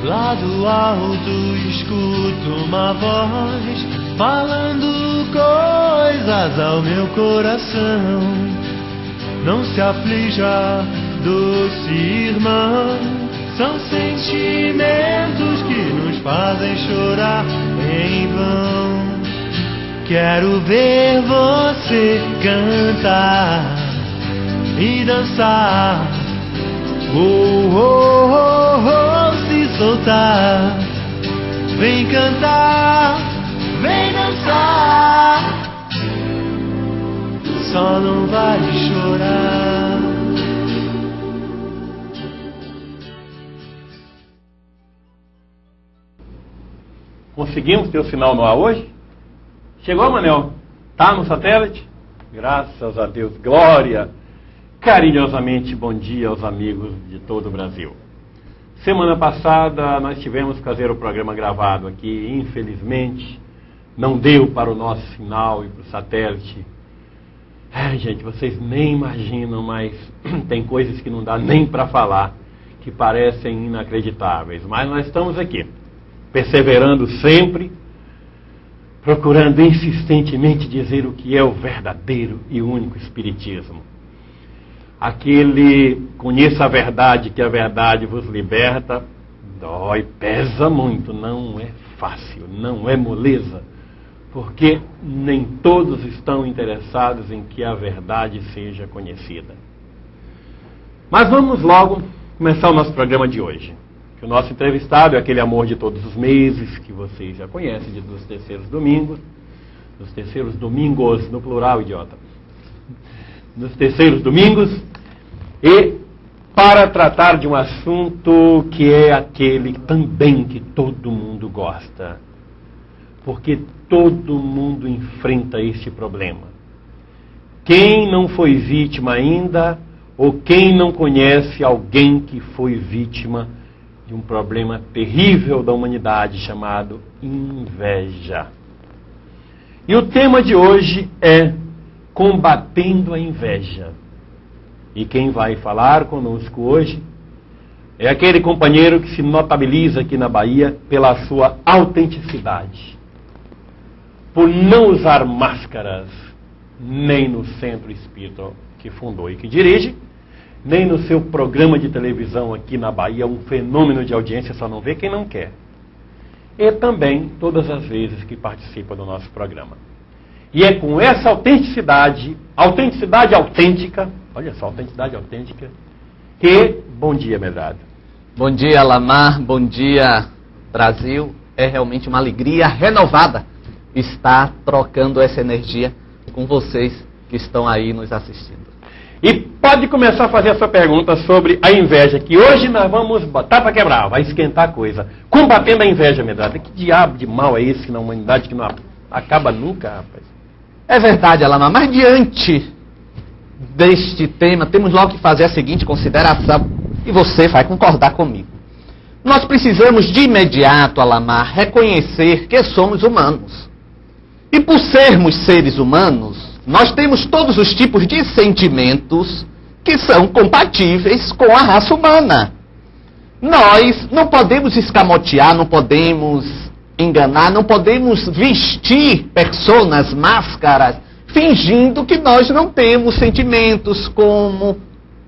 Lá do alto escuto uma voz falando coisas ao meu coração. Não se aflija, doce irmão, são sentimentos que nos fazem chorar em vão. Quero ver você cantar e dançar, oh, oh, oh, oh, se soltar. Vem cantar, vem dançar, só não vale chorar. Conseguimos ter o sinal no ar hoje? Chegou, Manel? Tá no satélite? Graças a Deus, glória! Carinhosamente, bom dia aos amigos de todo o Brasil. Semana passada nós tivemos que fazer o programa gravado aqui, infelizmente não deu para o nosso sinal e para o satélite. Gente, vocês nem imaginam, mas tem coisas que não dá nem para falar, que parecem inacreditáveis. Mas nós estamos aqui, perseverando sempre, procurando insistentemente dizer o que é o verdadeiro e único Espiritismo. Aquele, conheça a verdade, que a verdade vos liberta, dói, pesa muito, não é fácil, não é moleza, porque nem todos estão interessados em que a verdade seja conhecida. Mas vamos logo começar o nosso programa de hoje. Que o nosso entrevistado é aquele amor de todos os meses, que vocês já conhecem, dos terceiros domingos, no plural, idiota. Nos terceiros domingos, e para tratar de um assunto que é aquele também que todo mundo gosta, porque todo mundo enfrenta este problema. Quem não foi vítima ainda, ou quem não conhece alguém que foi vítima de um problema terrível da humanidade chamado inveja. E o tema de hoje é combatendo a inveja. E quem vai falar conosco hoje é aquele companheiro que se notabiliza aqui na Bahia pela sua autenticidade, por não usar máscaras, nem no Centro Espírita que fundou e que dirige, nem no seu programa de televisão aqui na Bahia, um fenômeno de audiência, só não vê quem não quer. E também todas as vezes que participa do nosso programa. E é com essa autenticidade autêntica, olha só, autenticidade autêntica, que, bom dia, Medrado. Bom dia, Alamar, bom dia, Brasil. É realmente uma alegria renovada estar trocando essa energia com vocês que estão aí nos assistindo. E pode começar a fazer a sua pergunta sobre a inveja, que hoje nós vamos botar para quebrar, vai esquentar a coisa. Combatendo a inveja, Medrado. Que diabo de mal é esse na humanidade que não acaba nunca, rapaz? É verdade, Alamar, mas diante deste tema, temos logo que fazer a seguinte consideração, e você vai concordar comigo. Nós precisamos de imediato, Alamar, reconhecer que somos humanos. E por sermos seres humanos, nós temos todos os tipos de sentimentos que são compatíveis com a raça humana. Nós não podemos escamotear, não podemos enganar, não podemos vestir personas, máscaras, fingindo que nós não temos sentimentos como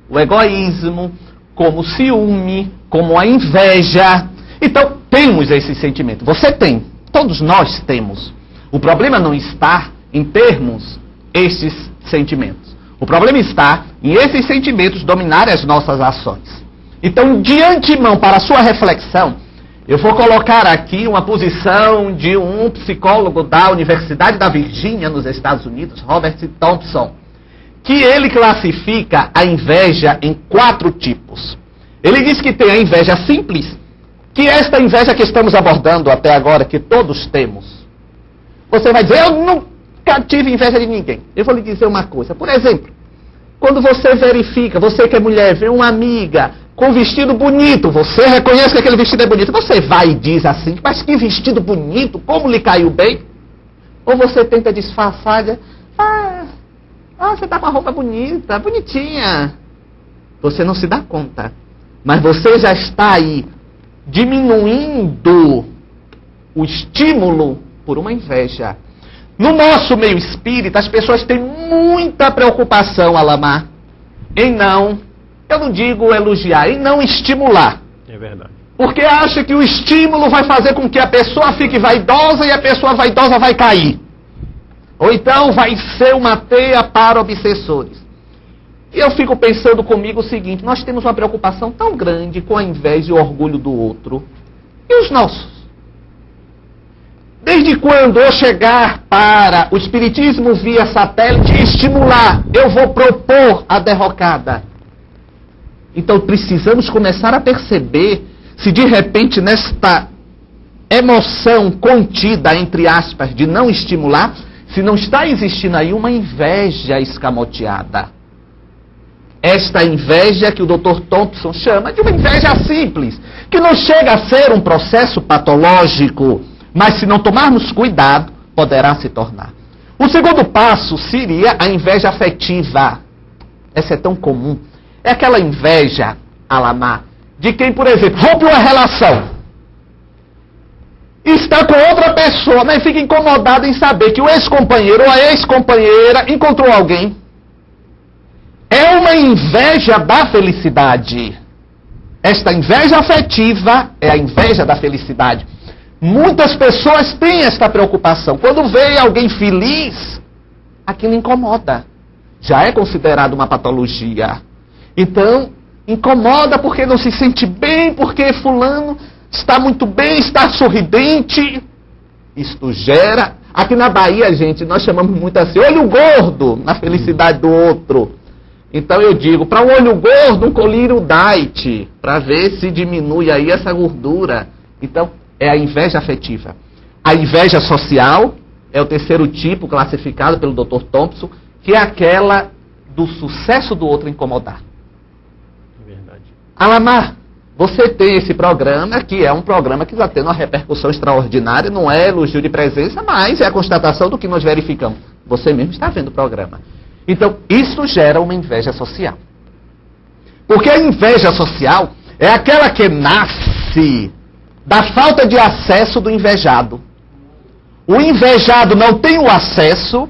o egoísmo, como o ciúme, como a inveja. Então, temos esses sentimentos. Você tem, todos nós temos. O problema não está em termos esses sentimentos. O problema está em esses sentimentos dominarem as nossas ações. Então, de antemão, para a sua reflexão, eu vou colocar aqui uma posição de um psicólogo da Universidade da Virgínia, nos Estados Unidos, Robert Thompson, que ele classifica a inveja em 4 tipos. Ele diz que tem a inveja simples, que é esta inveja que estamos abordando até agora, que todos temos. Você vai dizer, eu nunca tive inveja de ninguém. Eu vou lhe dizer uma coisa. Por exemplo, quando você verifica, você que é mulher, vê uma amiga com um vestido bonito, você reconhece que aquele vestido é bonito, você vai e diz assim, mas que vestido bonito, como lhe caiu bem? Ou você tenta disfarçar, você tá com uma roupa bonita, bonitinha. Você não se dá conta. Mas você já está aí diminuindo o estímulo por uma inveja. No nosso meio espírita, as pessoas têm muita preocupação, Alamar, em não, eu não digo elogiar, em não estimular. É verdade. Porque acha que o estímulo vai fazer com que a pessoa fique vaidosa e a pessoa vaidosa vai cair. Ou então vai ser uma teia para obsessores. E eu fico pensando comigo o seguinte, nós temos uma preocupação tão grande com a inveja e o orgulho do outro. E os nossos? Desde quando eu chegar para o espiritismo via satélite e estimular, eu vou propor a derrocada? Então precisamos começar a perceber se de repente nesta emoção contida, entre aspas, de não estimular, se não está existindo aí uma inveja escamoteada. Esta inveja que o Dr. Thompson chama de uma inveja simples, que não chega a ser um processo patológico, mas se não tomarmos cuidado, poderá se tornar. O segundo passo seria a inveja afetiva. Essa é tão comum. É aquela inveja, Alamar, de quem, por exemplo, rompe uma relação. Está com outra pessoa, mas fica incomodado em saber que o ex-companheiro ou a ex-companheira encontrou alguém. É uma inveja da felicidade. Esta inveja afetiva é a inveja da felicidade. Muitas pessoas têm esta preocupação. Quando vê alguém feliz, aquilo incomoda. Já é considerado uma patologia. Então, incomoda porque não se sente bem, porque fulano está muito bem, está sorridente. Isto gera... Aqui na Bahia, gente, nós chamamos muito assim, olho gordo na felicidade do outro. Então eu digo, para um olho gordo, um colírio diet, para ver se diminui aí essa gordura. Então, é a inveja afetiva. A inveja social é o terceiro tipo classificado pelo Dr. Thompson, que é aquela do sucesso do outro incomodar. É verdade. Alamar, você tem esse programa, que é um programa que está tendo uma repercussão extraordinária, não é elogio de presença, mas é a constatação do que nós verificamos. Você mesmo está vendo o programa. Então, isso gera uma inveja social. Porque a inveja social é aquela que nasce da falta de acesso do invejado. O invejado não tem o acesso,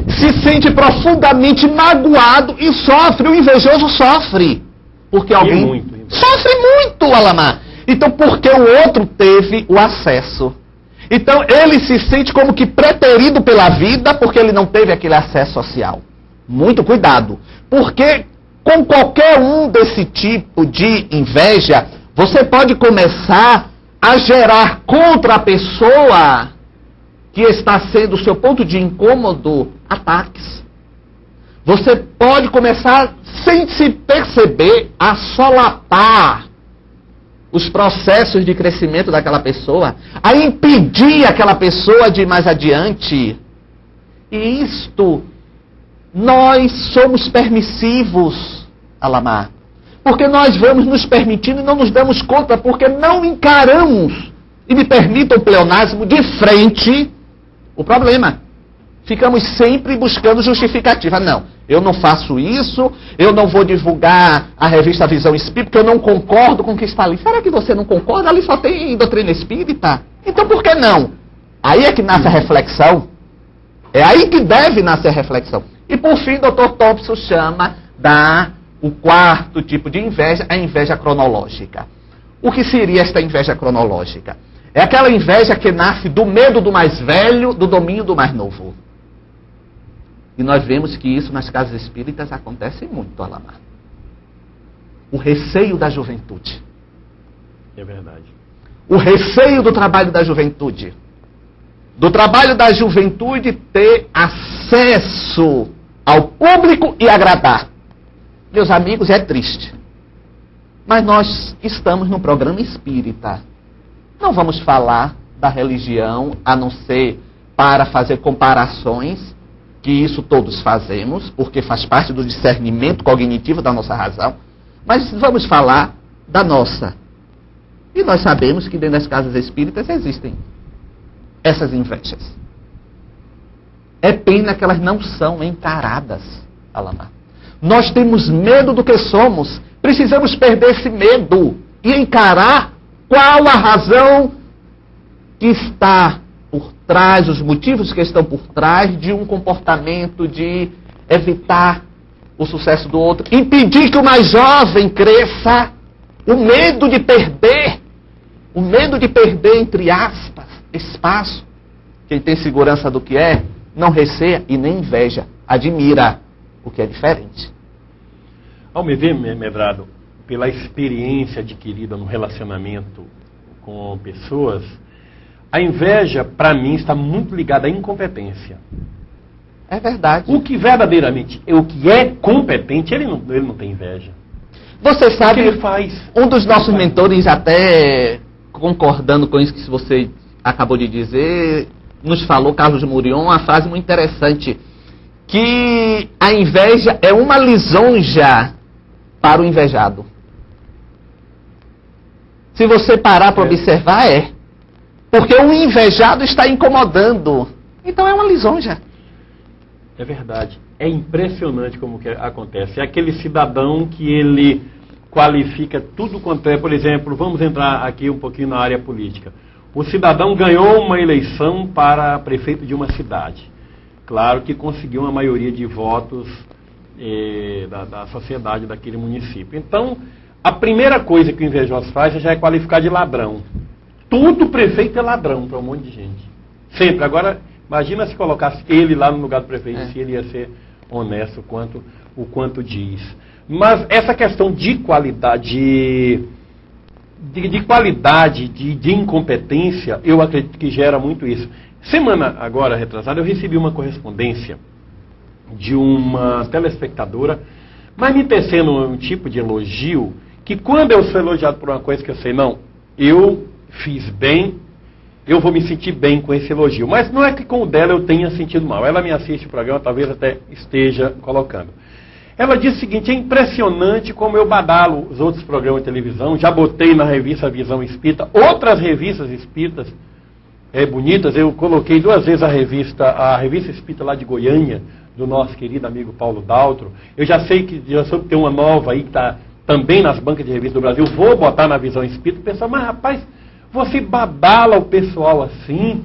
se sente profundamente magoado e sofre, o invejoso sofre. Porque alguém sofre muito, Alamar. Então, porque o outro teve o acesso. Então, ele se sente como que preterido pela vida, porque ele não teve aquele acesso social. Muito cuidado. Porque com qualquer um desse tipo de inveja, você pode começar a gerar contra a pessoa que está sendo o seu ponto de incômodo, ataques. Você pode começar, sem se perceber, a solapar os processos de crescimento daquela pessoa, a impedir aquela pessoa de ir mais adiante. E isto, nós somos permissivos, Alamar. Porque nós vamos nos permitindo e não nos damos conta, porque não encaramos, e me permitam o pleonasmo, de frente o problema. Ficamos sempre buscando justificativa. Não, eu não faço isso, eu não vou divulgar a revista Visão Espírita, porque eu não concordo com o que está ali. Será que você não concorda? Ali só tem doutrina espírita. Então por que não? Aí é que nasce a reflexão. É aí que deve nascer a reflexão. E por fim, o Dr. Thompson chama o quarto tipo de inveja, a inveja cronológica. O que seria esta inveja cronológica? É aquela inveja que nasce do medo do mais velho, do domínio do mais novo. E nós vemos que isso nas casas espíritas acontece muito, Alamar. O receio da juventude. É verdade. O receio do trabalho da juventude. Do trabalho da juventude ter acesso ao público e agradar. Meus amigos, é triste. Mas nós estamos no programa espírita. Não vamos falar da religião, a não ser para fazer comparações, que isso todos fazemos, porque faz parte do discernimento cognitivo da nossa razão. Mas vamos falar da nossa. E nós sabemos que dentro das casas espíritas existem essas invejas. É pena que elas não são encaradas, Alamar. Nós temos medo do que somos. Precisamos perder esse medo e encarar qual a razão que está por trás, os motivos que estão por trás de um comportamento de evitar o sucesso do outro, impedir que o mais jovem cresça, o medo de perder, entre aspas, espaço. Quem tem segurança do que é, não receia e nem inveja, admira o que é diferente. Ao me ver, Medrado, pela experiência adquirida no relacionamento com pessoas, a inveja, para mim, está muito ligada à incompetência. É verdade. O que verdadeiramente, o que é competente, ele não tem inveja. Você sabe, o que ele faz? Um dos nossos mentores, até concordando com isso que você acabou de dizer, nos falou, Carlos Murion, uma frase muito interessante, que a inveja é uma lisonja para o invejado. Se você parar para observar, é. Porque o invejado está incomodando. Então é uma lisonja. É verdade. É impressionante como que acontece. É aquele cidadão que ele qualifica tudo quanto é, por exemplo, vamos entrar aqui um pouquinho na área política. O cidadão ganhou uma eleição para prefeito de uma cidade. Claro que conseguiu uma maioria de votos da sociedade daquele município. Então, a primeira coisa que o invejoso faz já é qualificar de ladrão. Todo prefeito é ladrão para um monte de gente. Sempre. Agora, imagina se colocasse ele lá no lugar do prefeito, se ele ia ser honesto o quanto diz. Mas essa questão de qualidade, de incompetência, eu acredito que gera muito isso. Semana agora retrasada, eu recebi uma correspondência de uma telespectadora, mas me tecendo um tipo de elogio, que quando eu sou elogiado por uma coisa que eu sei, não, eu fiz bem, eu vou me sentir bem com esse elogio. Mas não é que com o dela eu tenha sentido mal. Ela me assiste o programa, talvez até esteja colocando. Ela diz o seguinte, é impressionante como eu badalo os outros programas de televisão, já botei na revista Visão Espírita, outras revistas espíritas bonitas, eu coloquei 2 vezes a revista Espírita lá de Goiânia, do nosso querido amigo Paulo Daltro. Eu já sei que tem uma nova aí que está também nas bancas de revista do Brasil, vou botar na Visão Espírita, pensar, mas rapaz, você badala o pessoal assim,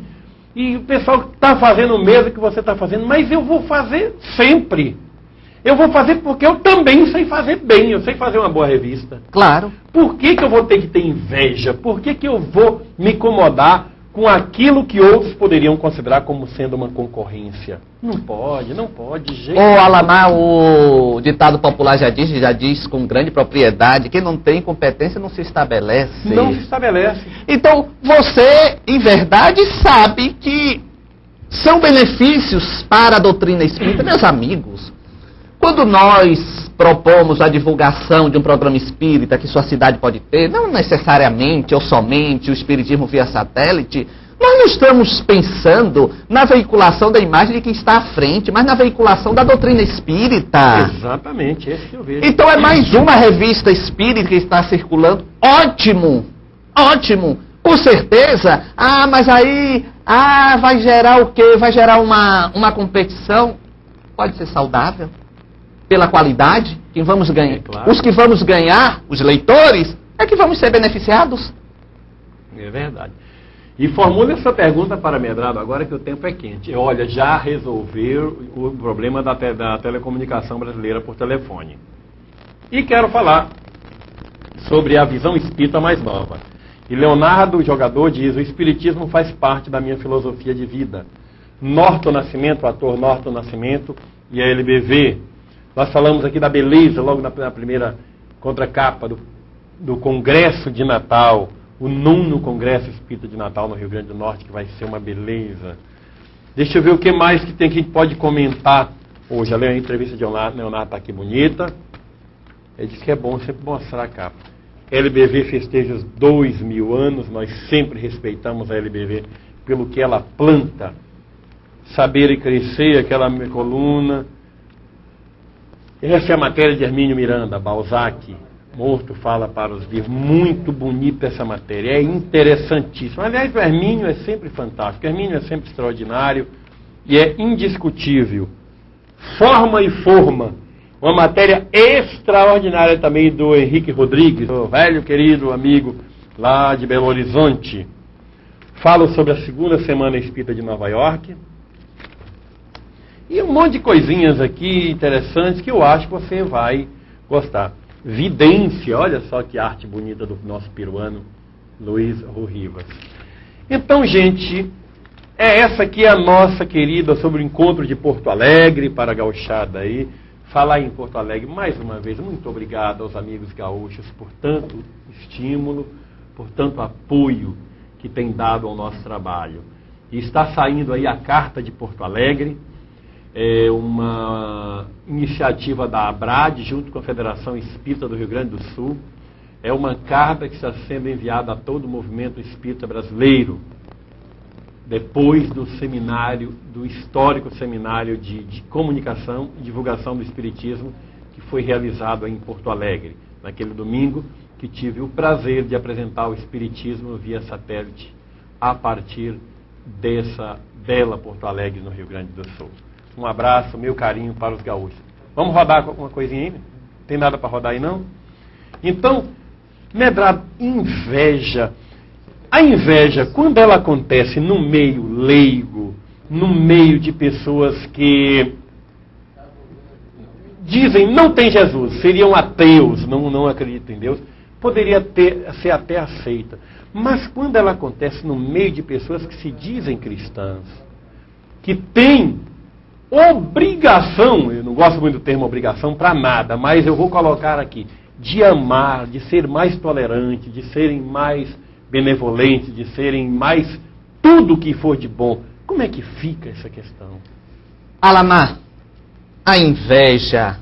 e o pessoal está fazendo o mesmo que você está fazendo, mas eu vou fazer sempre. Eu vou fazer porque eu também sei fazer bem, eu sei fazer uma boa revista. Claro. Por que eu vou ter que ter inveja? Por que eu vou me incomodar com aquilo que outros poderiam considerar como sendo uma concorrência? Não pode, de jeito nenhum. Alamar, o ditado popular já diz com grande propriedade, quem não tem competência não se estabelece. Não se estabelece. Então, você, em verdade, sabe que são benefícios para a doutrina espírita, meus amigos. Quando nós propomos a divulgação de um programa espírita que sua cidade pode ter, não necessariamente ou somente o espiritismo via satélite, nós não estamos pensando na veiculação da imagem de quem está à frente, mas na veiculação da doutrina espírita. Exatamente, esse que eu vejo. Então é mais uma revista espírita que está circulando. Ótimo! Com certeza. Mas aí, vai gerar o quê? Vai gerar uma competição? Pode ser saudável. Pela qualidade, quem vamos ganhar? Claro. Os que vamos ganhar, os leitores, é que vamos ser beneficiados. É verdade. E formule essa pergunta para Medrado agora que o tempo é quente. Olha, já resolveu o problema da telecomunicação brasileira por telefone. E quero falar sobre a visão espírita mais nova. E Leonardo, o jogador, diz, o espiritismo faz parte da minha filosofia de vida. Norton Nascimento, o ator Norton Nascimento e a LBV. Nós falamos aqui da beleza, logo na primeira contracapa do Congresso de Natal, o 9º Congresso Espírita de Natal no Rio Grande do Norte, que vai ser uma beleza. Deixa eu ver o que mais que tem que a gente pode comentar hoje. A entrevista de Leonardo está aqui bonita. Ele disse que é bom sempre mostrar a capa. LBV festeja os 2000 anos, nós sempre respeitamos a LBV pelo que ela planta. Saber e Crescer, aquela coluna. Essa é a matéria de Hermínio Miranda, Balzac, Morto Fala para os Vivos. Muito bonita essa matéria, é interessantíssima. Aliás, o Hermínio é sempre fantástico, o Hermínio é sempre extraordinário. e é indiscutível. Forma e Forma, uma matéria extraordinária também do Henrique Rodrigues, o velho querido amigo lá de Belo Horizonte. Falo sobre a segunda Semana Espírita de Nova York. E um monte de coisinhas aqui interessantes que eu acho que você vai gostar. Vidência, olha só que arte bonita do nosso peruano Luiz Rivas. Então, gente, essa aqui é a nossa querida sobre o encontro de Porto Alegre, para a gauchada aí. Falar em Porto Alegre, mais uma vez, muito obrigado aos amigos gaúchos por tanto estímulo, por tanto apoio que tem dado ao nosso trabalho. E está saindo aí a Carta de Porto Alegre, é uma iniciativa da ABRAD, junto com a Federação Espírita do Rio Grande do Sul. É uma carta que está sendo enviada a todo o movimento espírita brasileiro, depois do seminário, do histórico seminário de comunicação e divulgação do Espiritismo, que foi realizado aí em Porto Alegre, naquele domingo, que tive o prazer de apresentar o Espiritismo via satélite, a partir dessa bela Porto Alegre, no Rio Grande do Sul. Um abraço, meu carinho para os gaúchos. Vamos rodar uma coisinha aí? Tem nada para rodar aí, não? Então, Medrado, inveja. A inveja, quando ela acontece no meio leigo, no meio de pessoas que dizem não tem Jesus, seriam ateus, não acreditam em Deus, poderia ser até aceita. Mas quando ela acontece no meio de pessoas que se dizem cristãs, que têm obrigação, eu não gosto muito do termo obrigação para nada, mas eu vou colocar aqui, de amar, de ser mais tolerante, de serem mais benevolentes, de serem mais tudo que for de bom. Como é que fica essa questão? Alamar, a inveja,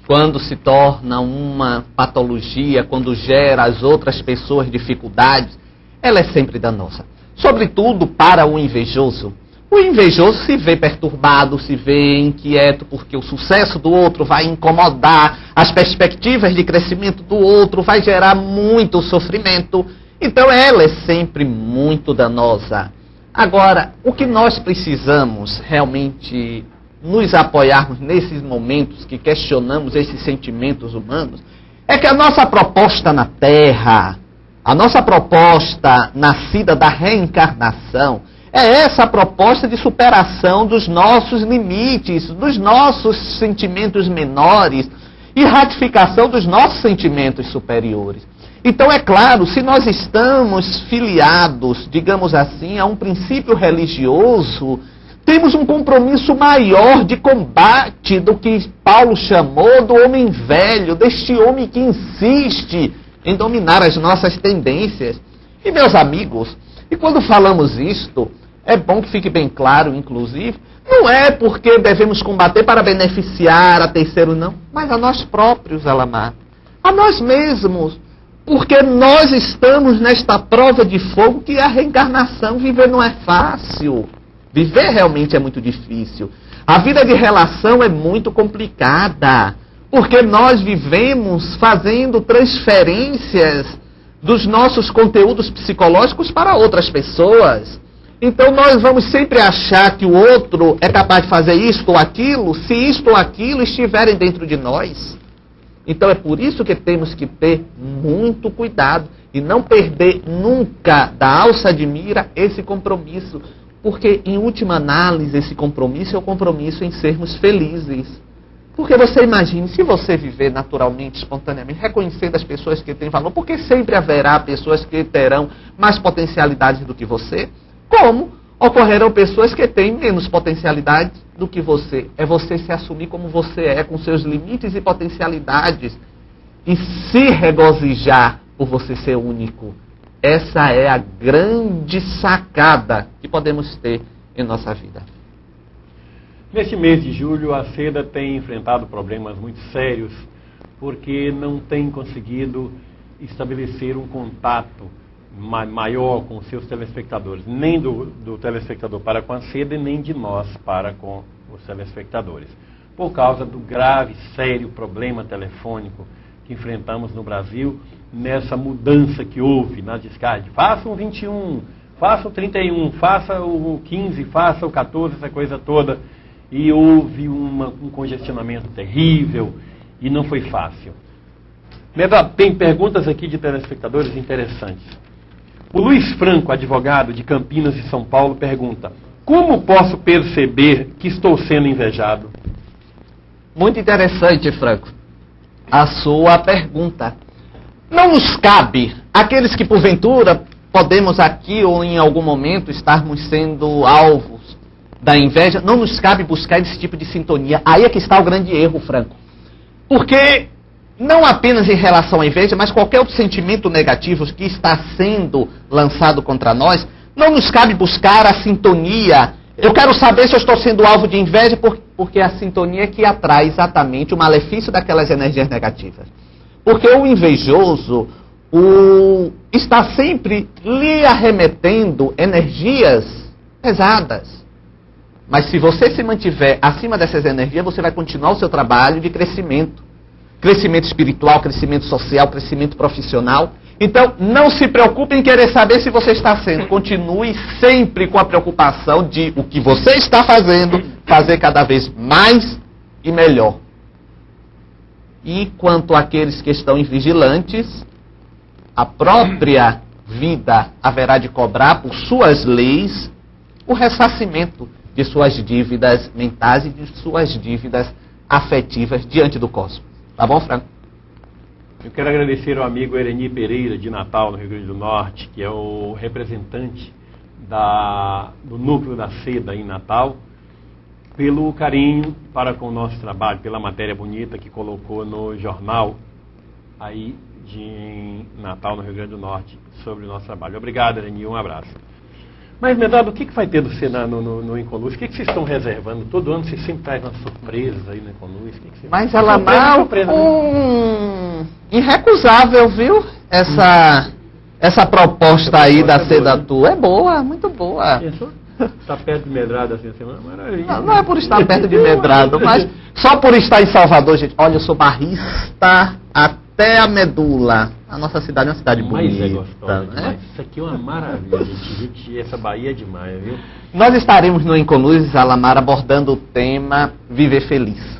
quando se torna uma patologia, quando gera às outras pessoas dificuldades, ela é sempre danosa. Sobretudo para o invejoso. O invejoso se vê perturbado, se vê inquieto, porque o sucesso do outro vai incomodar, as perspectivas de crescimento do outro vai gerar muito sofrimento. Então ela é sempre muito danosa. Agora, o que nós precisamos realmente nos apoiarmos nesses momentos que questionamos esses sentimentos humanos, é que a nossa proposta na Terra, a nossa proposta nascida da reencarnação, é essa proposta de superação dos nossos limites, dos nossos sentimentos menores e ratificação dos nossos sentimentos superiores. Então, é claro, se nós estamos filiados, digamos assim, a um princípio religioso, temos um compromisso maior de combate do que Paulo chamou do homem velho, deste homem que insiste em dominar as nossas tendências. E, meus amigos, e quando falamos isto, é bom que fique bem claro, inclusive, não é porque devemos combater para beneficiar a terceiro, não, mas a nós próprios, Alamar, a nós mesmos, porque nós estamos nesta prova de fogo que é a reencarnação. Viver não é fácil, viver realmente é muito difícil. A vida de relação é muito complicada, porque nós vivemos fazendo transferências dos nossos conteúdos psicológicos para outras pessoas. Então nós vamos sempre achar que o outro é capaz de fazer isto ou aquilo, se isto ou aquilo estiverem dentro de nós. Então é por isso que temos que ter muito cuidado e não perder nunca da alça de mira esse compromisso. Porque, em última análise, esse compromisso é o compromisso em sermos felizes. Porque você imagine, se você viver naturalmente, espontaneamente, reconhecendo as pessoas que têm valor, porque sempre haverá pessoas que terão mais potencialidades do que você, como ocorrerão pessoas que têm menos potencialidade do que você. É você se assumir como você é, com seus limites e potencialidades, e se regozijar por você ser único. Essa é a grande sacada que podemos ter em nossa vida. Neste mês de julho, a Seda tem enfrentado problemas muito sérios, porque não tem conseguido estabelecer um contato maior com os seus telespectadores, nem do telespectador para com a Seda e nem de nós para com os telespectadores, por causa do grave, sério problema telefônico que enfrentamos no Brasil, nessa mudança que houve na descarga. Faça um 21, faça o 31, faça o 15, faça o 14, essa coisa toda. E houve um congestionamento terrível e não foi fácil. Tem perguntas aqui de telespectadores interessantes. O Luiz Franco, advogado de Campinas e São Paulo, pergunta: como posso perceber que estou sendo invejado? Muito interessante, Franco, a sua pergunta. Não nos cabe, aqueles que porventura podemos aqui ou em algum momento estarmos sendo alvos da inveja, não nos cabe buscar esse tipo de sintonia. Aí é que está o grande erro, Franco. Porque não apenas em relação à inveja, mas qualquer outro sentimento negativo que está sendo lançado contra nós, não nos cabe buscar a sintonia. Eu quero saber se eu estou sendo alvo de inveja, porque a sintonia é que atrai exatamente o malefício daquelas energias negativas. Porque o invejoso está sempre lhe arremetendo energias pesadas. Mas se você se mantiver acima dessas energias, você vai continuar o seu trabalho de crescimento. Crescimento espiritual, crescimento social, crescimento profissional. Então, não se preocupe em querer saber se você está sendo. Continue sempre com a preocupação de o que você está fazendo, fazer cada vez mais e melhor. E quanto àqueles que estão invigilantes, a própria vida haverá de cobrar por suas leis o ressarcimento de suas dívidas mentais e de suas dívidas afetivas diante do cosmos. Tá bom, Franco? Eu quero agradecer ao amigo Ereni Pereira, de Natal, no Rio Grande do Norte, que é o representante do núcleo da seda em Natal, pelo carinho para com o nosso trabalho, pela matéria bonita que colocou no jornal aí de Natal, no Rio Grande do Norte, sobre o nosso trabalho. Obrigado, Ereni, um abraço. Mas, Medrado, o que vai ter do Senna no Incoluz? O que vocês estão reservando? Todo ano vocês sempre trazem umas surpresas aí no Incoluz. Mas ela irrecusável, viu? Essa proposta aí da seda tua é boa, muito boa. Está perto de Medrado assim, maravilha. Não é por estar perto de Medrado, mas só por estar em Salvador, gente. Olha, eu sou barrista até a medula. A nossa cidade é uma cidade bonita. Mas é gostosa, né? Isso aqui é uma maravilha, gente. Essa Bahia é demais, viu? Nós estaremos no Incoluz, Alamar, abordando o tema Viver Feliz.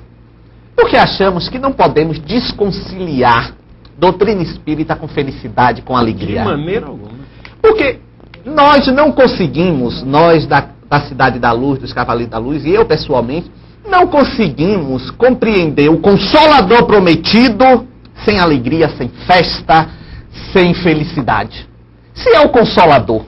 Porque achamos que não podemos desconciliar doutrina espírita com felicidade, com alegria. De maneira alguma. Porque nós não conseguimos, nós da Cidade da Luz, dos Cavaleiros da Luz, e eu pessoalmente, não conseguimos compreender o Consolador prometido sem alegria, sem festa, sem felicidade. Se é o Consolador.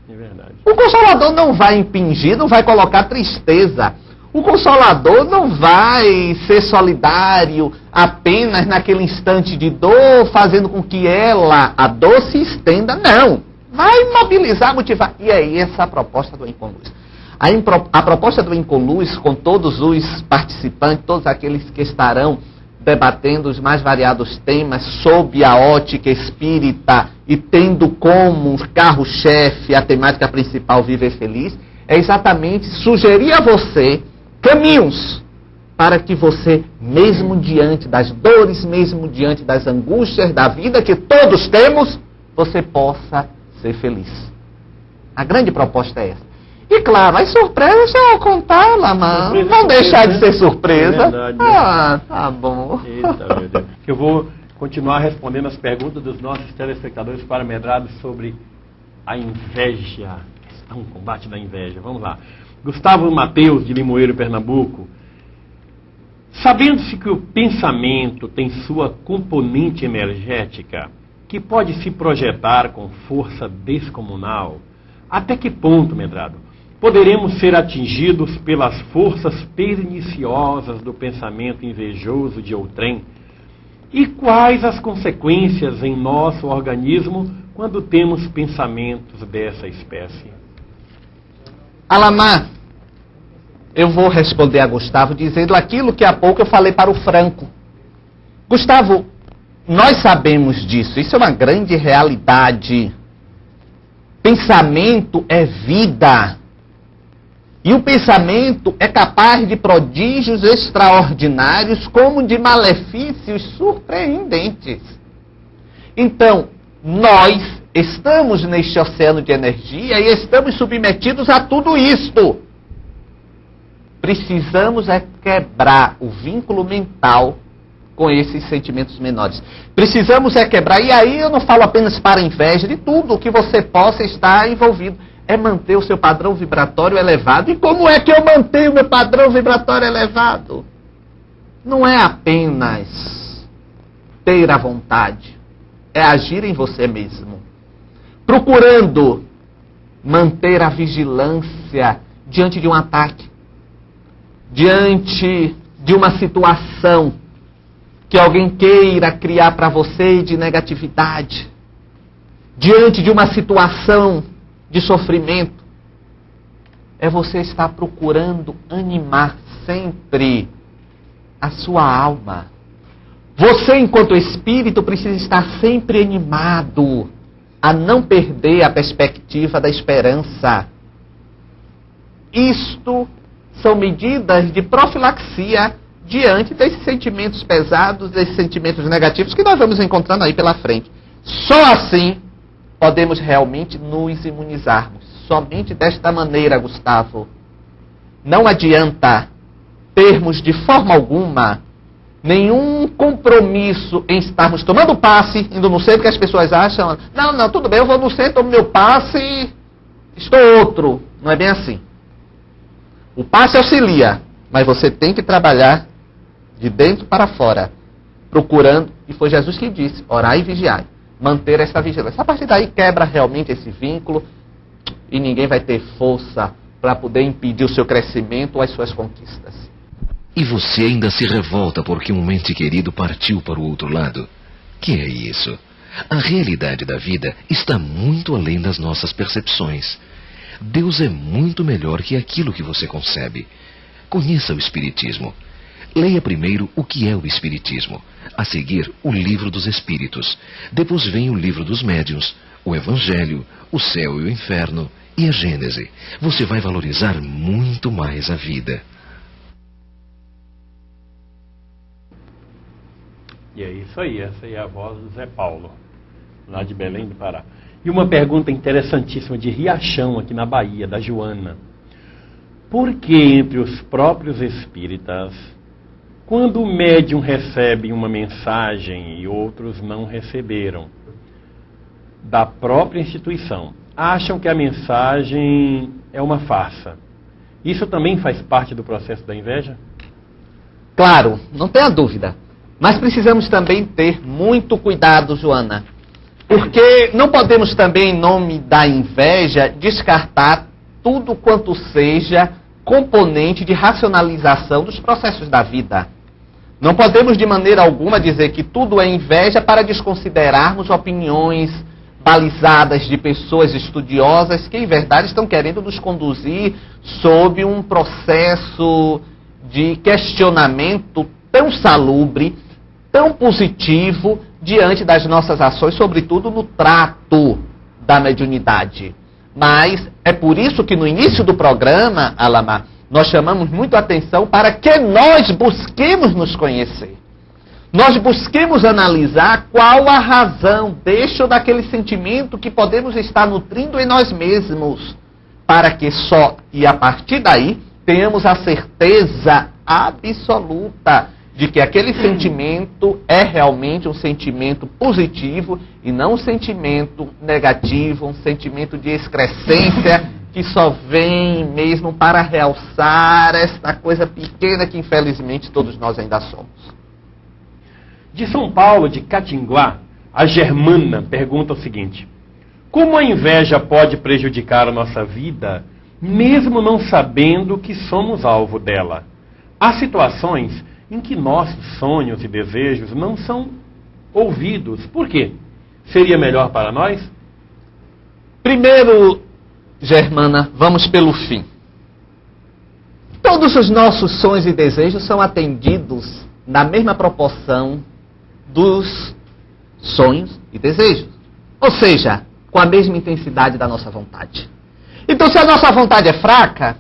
É verdade. O Consolador não vai impingir, não vai colocar tristeza. O Consolador não vai ser solidário apenas naquele instante de dor, fazendo com que a dor se estenda. Não. Vai mobilizar, motivar. E é essa a proposta do Incoluz. A proposta do Incoluz, com todos os participantes, todos aqueles que estarão debatendo os mais variados temas sob a ótica espírita e tendo como carro-chefe a temática principal Viver Feliz, é exatamente sugerir a você caminhos para que você, mesmo diante das dores, mesmo diante das angústias da vida que todos temos, você possa ser feliz. A grande proposta é essa. E claro, as surpresas eu vou contar, Lamar. Não deixar de ser surpresa. É verdade, tá bom. Eita, meu Deus. Eu vou continuar respondendo as perguntas dos nossos telespectadores para Medrado sobre a inveja. Um combate da inveja. Vamos lá. Gustavo Mateus, de Limoeiro, Pernambuco. Sabendo-se que o pensamento tem sua componente energética, que pode se projetar com força descomunal, até que ponto, Medrado, poderemos ser atingidos pelas forças perniciosas do pensamento invejoso de outrem? E quais as consequências em nosso organismo quando temos pensamentos dessa espécie? Alamar, eu vou responder a Gustavo dizendo aquilo que há pouco eu falei para o Franco. Gustavo, nós sabemos disso, isso é uma grande realidade. Pensamento é vida. E o pensamento é capaz de prodígios extraordinários, como de malefícios surpreendentes. Então, nós estamos neste oceano de energia e estamos submetidos a tudo isto. Precisamos quebrar o vínculo mental com esses sentimentos menores. Precisamos quebrar, e aí eu não falo apenas para inveja, de tudo que você possa estar envolvido. É manter o seu padrão vibratório elevado. E como é que eu mantenho o meu padrão vibratório elevado? Não é apenas ter a vontade, é agir em você mesmo. Procurando manter a vigilância diante de um ataque, diante de uma situação que alguém queira criar para você de negatividade, diante de uma situação de sofrimento. É você estar procurando animar sempre a sua alma. Você, enquanto espírito, precisa estar sempre animado a não perder a perspectiva da esperança. Isto são medidas de profilaxia diante desses sentimentos pesados, desses sentimentos negativos que nós vamos encontrando aí pela frente. Só assim podemos realmente nos imunizarmos. Somente desta maneira, Gustavo. Não adianta termos de forma alguma nenhum compromisso em estarmos tomando passe, indo no centro, que as pessoas acham, não, tudo bem, eu vou no centro, tomo meu passe, estou outro. Não é bem assim. O passe auxilia, mas você tem que trabalhar de dentro para fora, procurando, e foi Jesus que disse, orai e vigiai, manter essa vigilância. A partir daí quebra realmente esse vínculo e ninguém vai ter força para poder impedir o seu crescimento ou as suas conquistas. E você ainda se revolta porque um ente querido partiu para o outro lado? Que é isso? A realidade da vida está muito além das nossas percepções. Deus é muito melhor que aquilo que você concebe. Conheça o Espiritismo. Leia primeiro o que é o Espiritismo. A seguir, o Livro dos Espíritos. Depois vem o Livro dos Médiuns, o Evangelho, o Céu e o Inferno e a Gênese. Você vai valorizar muito mais a vida. E é isso aí, essa aí é a voz do Zé Paulo, lá de Belém do Pará. E uma pergunta interessantíssima de Riachão, aqui na Bahia, da Joana. Por que entre os próprios espíritas, quando o médium recebe uma mensagem e outros não receberam, da própria instituição, acham que a mensagem é uma farsa? Isso também faz parte do processo da inveja? Claro, não tenha dúvida. Mas precisamos também ter muito cuidado, Joana. Porque não podemos também, em nome da inveja, descartar tudo quanto seja componente de racionalização dos processos da vida. Não podemos de maneira alguma dizer que tudo é inveja para desconsiderarmos opiniões balizadas de pessoas estudiosas que, em verdade, estão querendo nos conduzir sob um processo de questionamento tão salubre, tão positivo, diante das nossas ações, sobretudo no trato da mediunidade. Mas é por isso que no início do programa, Alamar, nós chamamos muito a atenção para que nós busquemos nos conhecer. Nós busquemos analisar qual a razão deste ou daquele sentimento que podemos estar nutrindo em nós mesmos, para que só e a partir daí tenhamos a certeza absoluta de que aquele sentimento é realmente um sentimento positivo e não um sentimento negativo, um sentimento de excrescência que só vem mesmo para realçar esta coisa pequena que infelizmente todos nós ainda somos. De São Paulo, de Catinguá, a Germana pergunta o seguinte: como a inveja pode prejudicar a nossa vida, mesmo não sabendo que somos alvo dela? Há situações em que nossos sonhos e desejos não são ouvidos. Por quê? Seria melhor para nós? Primeiro, Germana, vamos pelo fim. Todos os nossos sonhos e desejos são atendidos na mesma proporção dos sonhos e desejos. Ou seja, com a mesma intensidade da nossa vontade. Então, se a nossa vontade é fraca,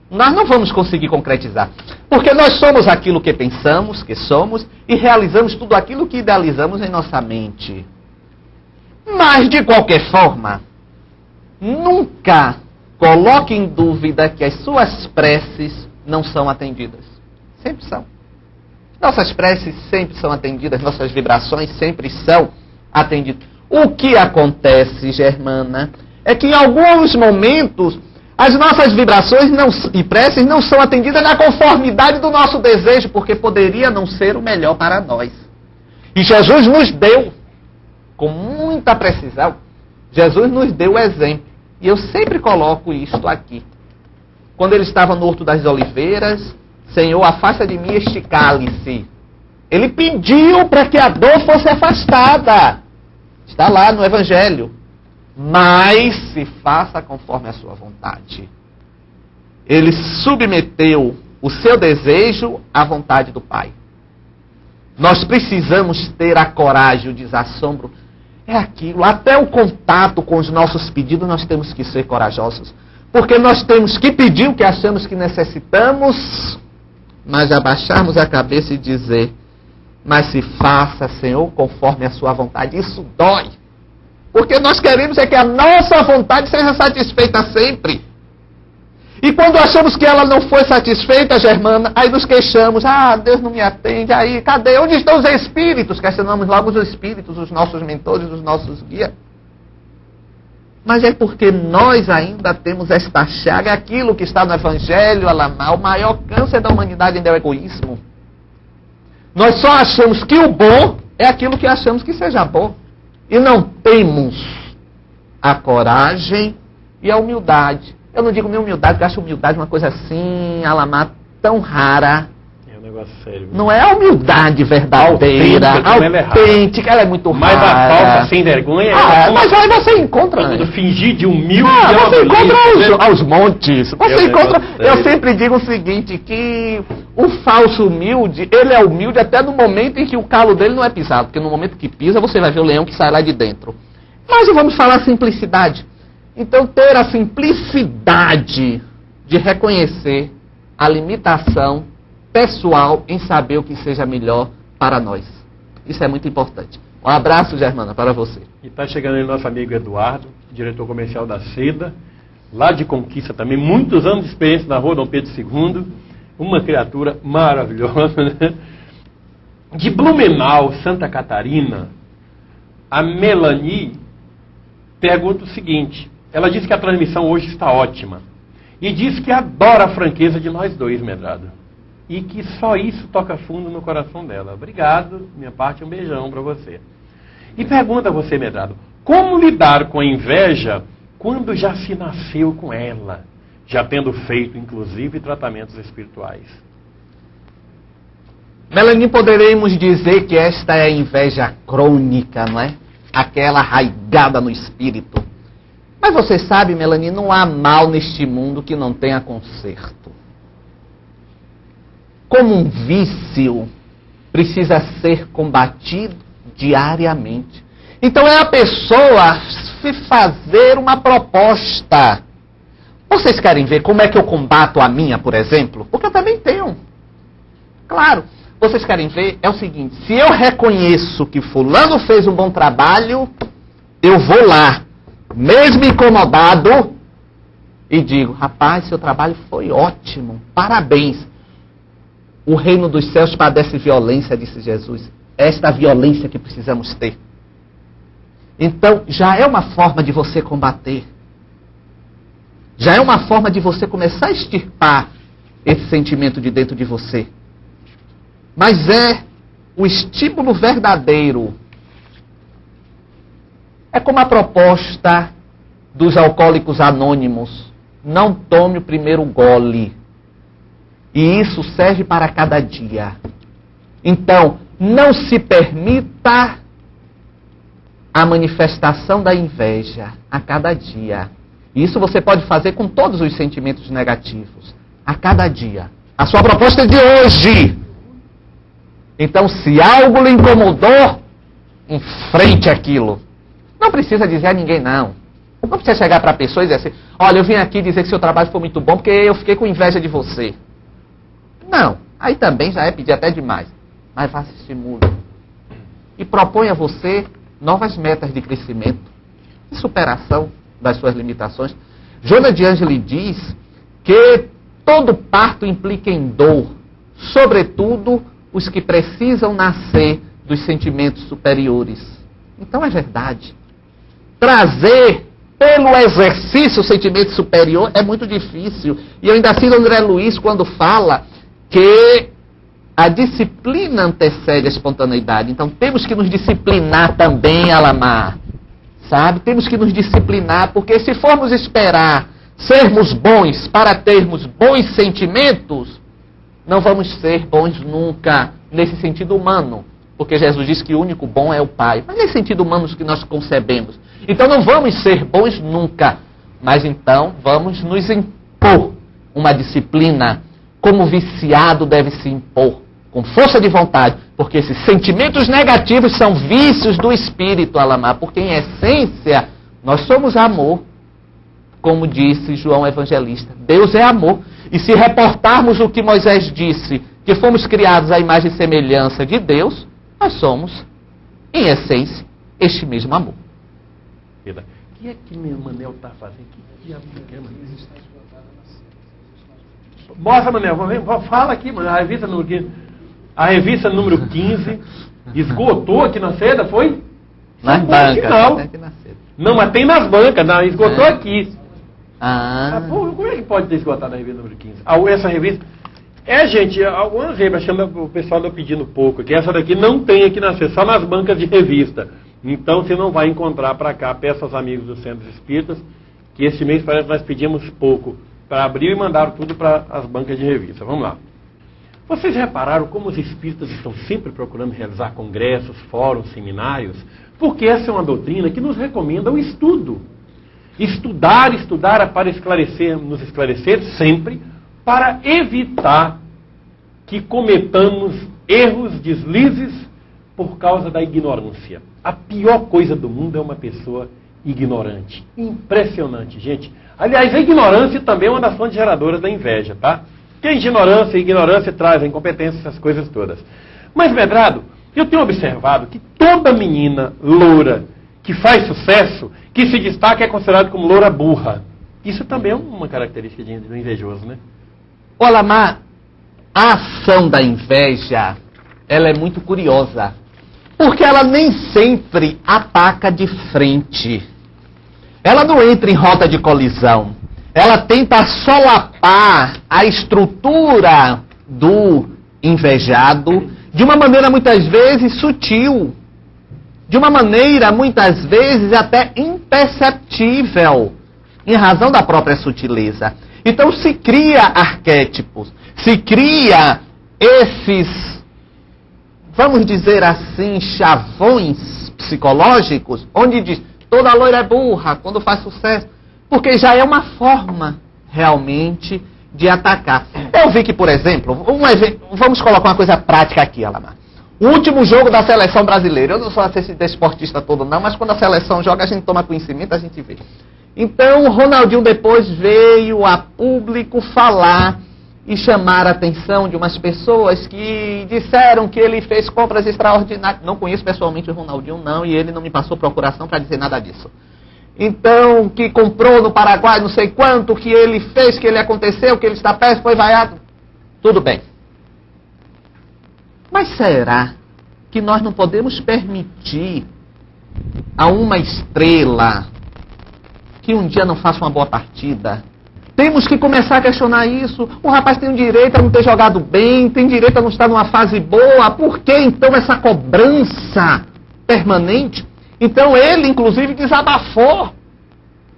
nós não vamos conseguir concretizar. Porque nós somos aquilo que pensamos, que somos, e realizamos tudo aquilo que idealizamos em nossa mente. Mas, de qualquer forma, nunca coloque em dúvida que as suas preces não são atendidas. Sempre são. Nossas preces sempre são atendidas, nossas vibrações sempre são atendidas. O que acontece, Germana, é que em alguns momentos as nossas vibrações e preces não são atendidas na conformidade do nosso desejo, porque poderia não ser o melhor para nós. E Jesus nos deu, com muita precisão, Jesus nos deu o exemplo. E eu sempre coloco isto aqui. Quando ele estava no Horto das Oliveiras, Senhor, afasta de mim este cálice. Ele pediu para que a dor fosse afastada. Está lá no Evangelho. Mas se faça conforme a sua vontade. Ele submeteu o seu desejo à vontade do Pai. Nós precisamos ter a coragem, o desassombro. É aquilo. Até o contato com os nossos pedidos nós temos que ser corajosos. Porque nós temos que pedir o que achamos que necessitamos, mas abaixarmos a cabeça e dizer: mas se faça, Senhor, conforme a sua vontade. Isso dói. Porque nós queremos é que a nossa vontade seja satisfeita sempre. E quando achamos que ela não foi satisfeita, Germana, aí nos queixamos: ah, Deus não me atende, aí, cadê? Onde estão os espíritos? Questionamos logo os espíritos, os nossos mentores, os nossos guias. Mas é porque nós ainda temos esta chaga, aquilo que está no Evangelho, Alamar, o maior câncer da humanidade ainda é o egoísmo. Nós só achamos que o bom é aquilo que achamos que seja bom. E não temos a coragem e a humildade. Eu não digo nem humildade, porque eu acho humildade uma coisa assim, Alamar, tão rara. É um negócio sério. Não é a humildade verdadeira, autêntica, ela é muito rara. Mas a falsa sem vergonha é mas aí você encontra. Fingir de humilde. Você encontra aos montes. Você encontra. Eu sempre digo o seguinte, que o falso humilde, ele é humilde até no momento em que o calo dele não é pisado. Porque no momento que pisa, você vai ver o leão que sai lá de dentro. Mas vamos falar simplicidade. Então, ter a simplicidade de reconhecer a limitação pessoal em saber o que seja melhor para nós. Isso é muito importante. Um abraço, Germana, para você. E está chegando aí nosso amigo Eduardo, diretor comercial da Seda, lá de Conquista também, muitos anos de experiência na rua Dom Pedro II, uma criatura maravilhosa, né? De Blumenau, Santa Catarina, a Melanie pergunta o seguinte: ela diz que a transmissão hoje está ótima. E diz que adora a franqueza de nós dois, Medrado. E que só isso toca fundo no coração dela. Obrigado, minha parte, um beijão para você. E pergunta a você, Medrado, como lidar com a inveja quando já se nasceu com ela, já tendo feito, inclusive, tratamentos espirituais? Melanie, poderemos dizer que esta é a inveja crônica, não é? Aquela arraigada no espírito. Mas você sabe, Melanie, não há mal neste mundo que não tenha conserto. Como um vício, precisa ser combatido diariamente. Então é a pessoa se fazer uma proposta. Vocês querem ver como é que eu combato a minha, por exemplo? Porque eu também tenho. Claro, vocês querem ver? É o seguinte: se eu reconheço que fulano fez um bom trabalho, eu vou lá, mesmo incomodado, e digo: rapaz, seu trabalho foi ótimo, parabéns. O reino dos céus padece violência, disse Jesus. Esta violência que precisamos ter. Então, já é uma forma de você combater. Já é uma forma de você começar a extirpar esse sentimento de dentro de você. Mas é o estímulo verdadeiro. É como a proposta dos alcoólicos anônimos: não tome o primeiro gole. E isso serve para cada dia. Então, não se permita a manifestação da inveja a cada dia. Isso você pode fazer com todos os sentimentos negativos, a cada dia. A sua proposta é de hoje. Então, se algo lhe incomodou, enfrente aquilo. Não precisa dizer a ninguém, não. Não precisa chegar para a pessoa e dizer assim: olha, eu vim aqui dizer que seu trabalho foi muito bom porque eu fiquei com inveja de você. Não, aí também já é pedir até demais. Mas faça estímulo. E proponha você novas metas de crescimento, de superação das suas limitações. Joana de Ângeli diz que todo parto implica em dor, sobretudo os que precisam nascer dos sentimentos superiores. Então é verdade. Trazer pelo exercício o sentimento superior é muito difícil. E eu ainda cito André Luiz quando fala que a disciplina antecede a espontaneidade. Então temos que nos disciplinar também, Alamar. Sabe? Temos que nos disciplinar, porque se formos esperar sermos bons para termos bons sentimentos, não vamos ser bons nunca nesse sentido humano. Porque Jesus disse que o único bom é o Pai. Mas nesse sentido humano que nós concebemos. Então não vamos ser bons nunca. Mas então vamos nos impor uma disciplina como viciado deve se impor. Com força de vontade. Porque esses sentimentos negativos são vícios do espírito, Alamar. Porque em essência nós somos amor. Como disse João Evangelista. Deus é amor. E se reportarmos o que Moisés disse, que fomos criados à imagem e semelhança de Deus, nós somos, em essência, este mesmo amor. O que é que meu Manel está fazendo? Que diabo que é, Manel? Mostra, Manel. Fala aqui, Manel. A revista número 15 esgotou aqui na seda, foi? Nas bancas. Não, mas tem nas bancas. Não, esgotou aqui. Como é que pode ter esgotado a revista número 15? Essa revista... gente, algumas revistas, o pessoal anda pedindo pouco aqui. Essa daqui não tem aqui na sessão, só nas bancas de revista. Então você não vai encontrar para cá. Peça aos amigos dos Centros Espíritas que este mês parece que nós pedimos pouco para abrir e mandaram tudo para as bancas de revista. Vamos lá. Vocês repararam como os espíritas estão sempre procurando realizar congressos, fóruns, seminários? Porque essa é uma doutrina que nos recomenda o estudo. Estudar é para nos esclarecer sempre, para evitar que cometamos erros, deslizes por causa da ignorância. A pior coisa do mundo é uma pessoa ignorante. Impressionante, gente. Aliás, a ignorância também é uma das fontes geradoras da inveja, tá? Porque ignorância traz a incompetência, essas coisas todas. Mas, Medrado, eu tenho observado que toda menina loura que faz sucesso, que se destaca, é considerada como loura burra. Isso também é uma característica do invejoso, né? Alamar, a ação da inveja, ela é muito curiosa. Porque ela nem sempre ataca de frente. Ela não entra em rota de colisão. Ela tenta solapar a estrutura do invejado de uma maneira muitas vezes sutil. De uma maneira muitas vezes até imperceptível. Em razão da própria sutileza. Então se cria arquétipos, se cria esses, vamos dizer assim, chavões psicológicos, onde diz, toda loira é burra quando faz sucesso, porque já é uma forma realmente de atacar. Eu vi que, por exemplo, vamos colocar uma coisa prática aqui, Alamar. O último jogo da seleção brasileira, eu não sou desportista todo não, mas quando a seleção joga a gente toma conhecimento, a gente vê. Então, o Ronaldinho depois veio a público falar e chamar a atenção de umas pessoas que disseram que ele fez compras extraordinárias. Não conheço pessoalmente o Ronaldinho, não, e ele não me passou procuração para dizer nada disso. Então, que comprou no Paraguai não sei quanto, que ele fez, que ele aconteceu, que ele está perto, foi vaiado. Tudo bem. Mas será que nós não podemos permitir a uma estrela que um dia não faça uma boa partida? Temos que começar a questionar isso. O rapaz tem o direito a não ter jogado bem, tem direito a não estar numa fase boa. Por que então essa cobrança permanente? Então ele, inclusive, desabafou.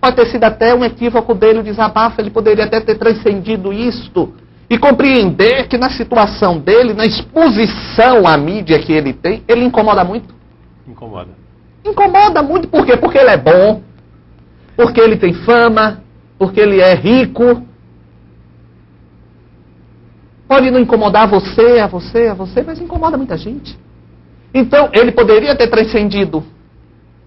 Pode ter sido até um equívoco dele, o desabafo. Ele poderia até ter transcendido isto e compreender que na situação dele, na exposição à mídia que ele tem, ele incomoda muito. Incomoda. Incomoda muito. Por quê? Porque ele é bom. Porque ele tem fama, porque ele é rico. Pode não incomodar a você, mas incomoda muita gente. Então, ele poderia ter transcendido.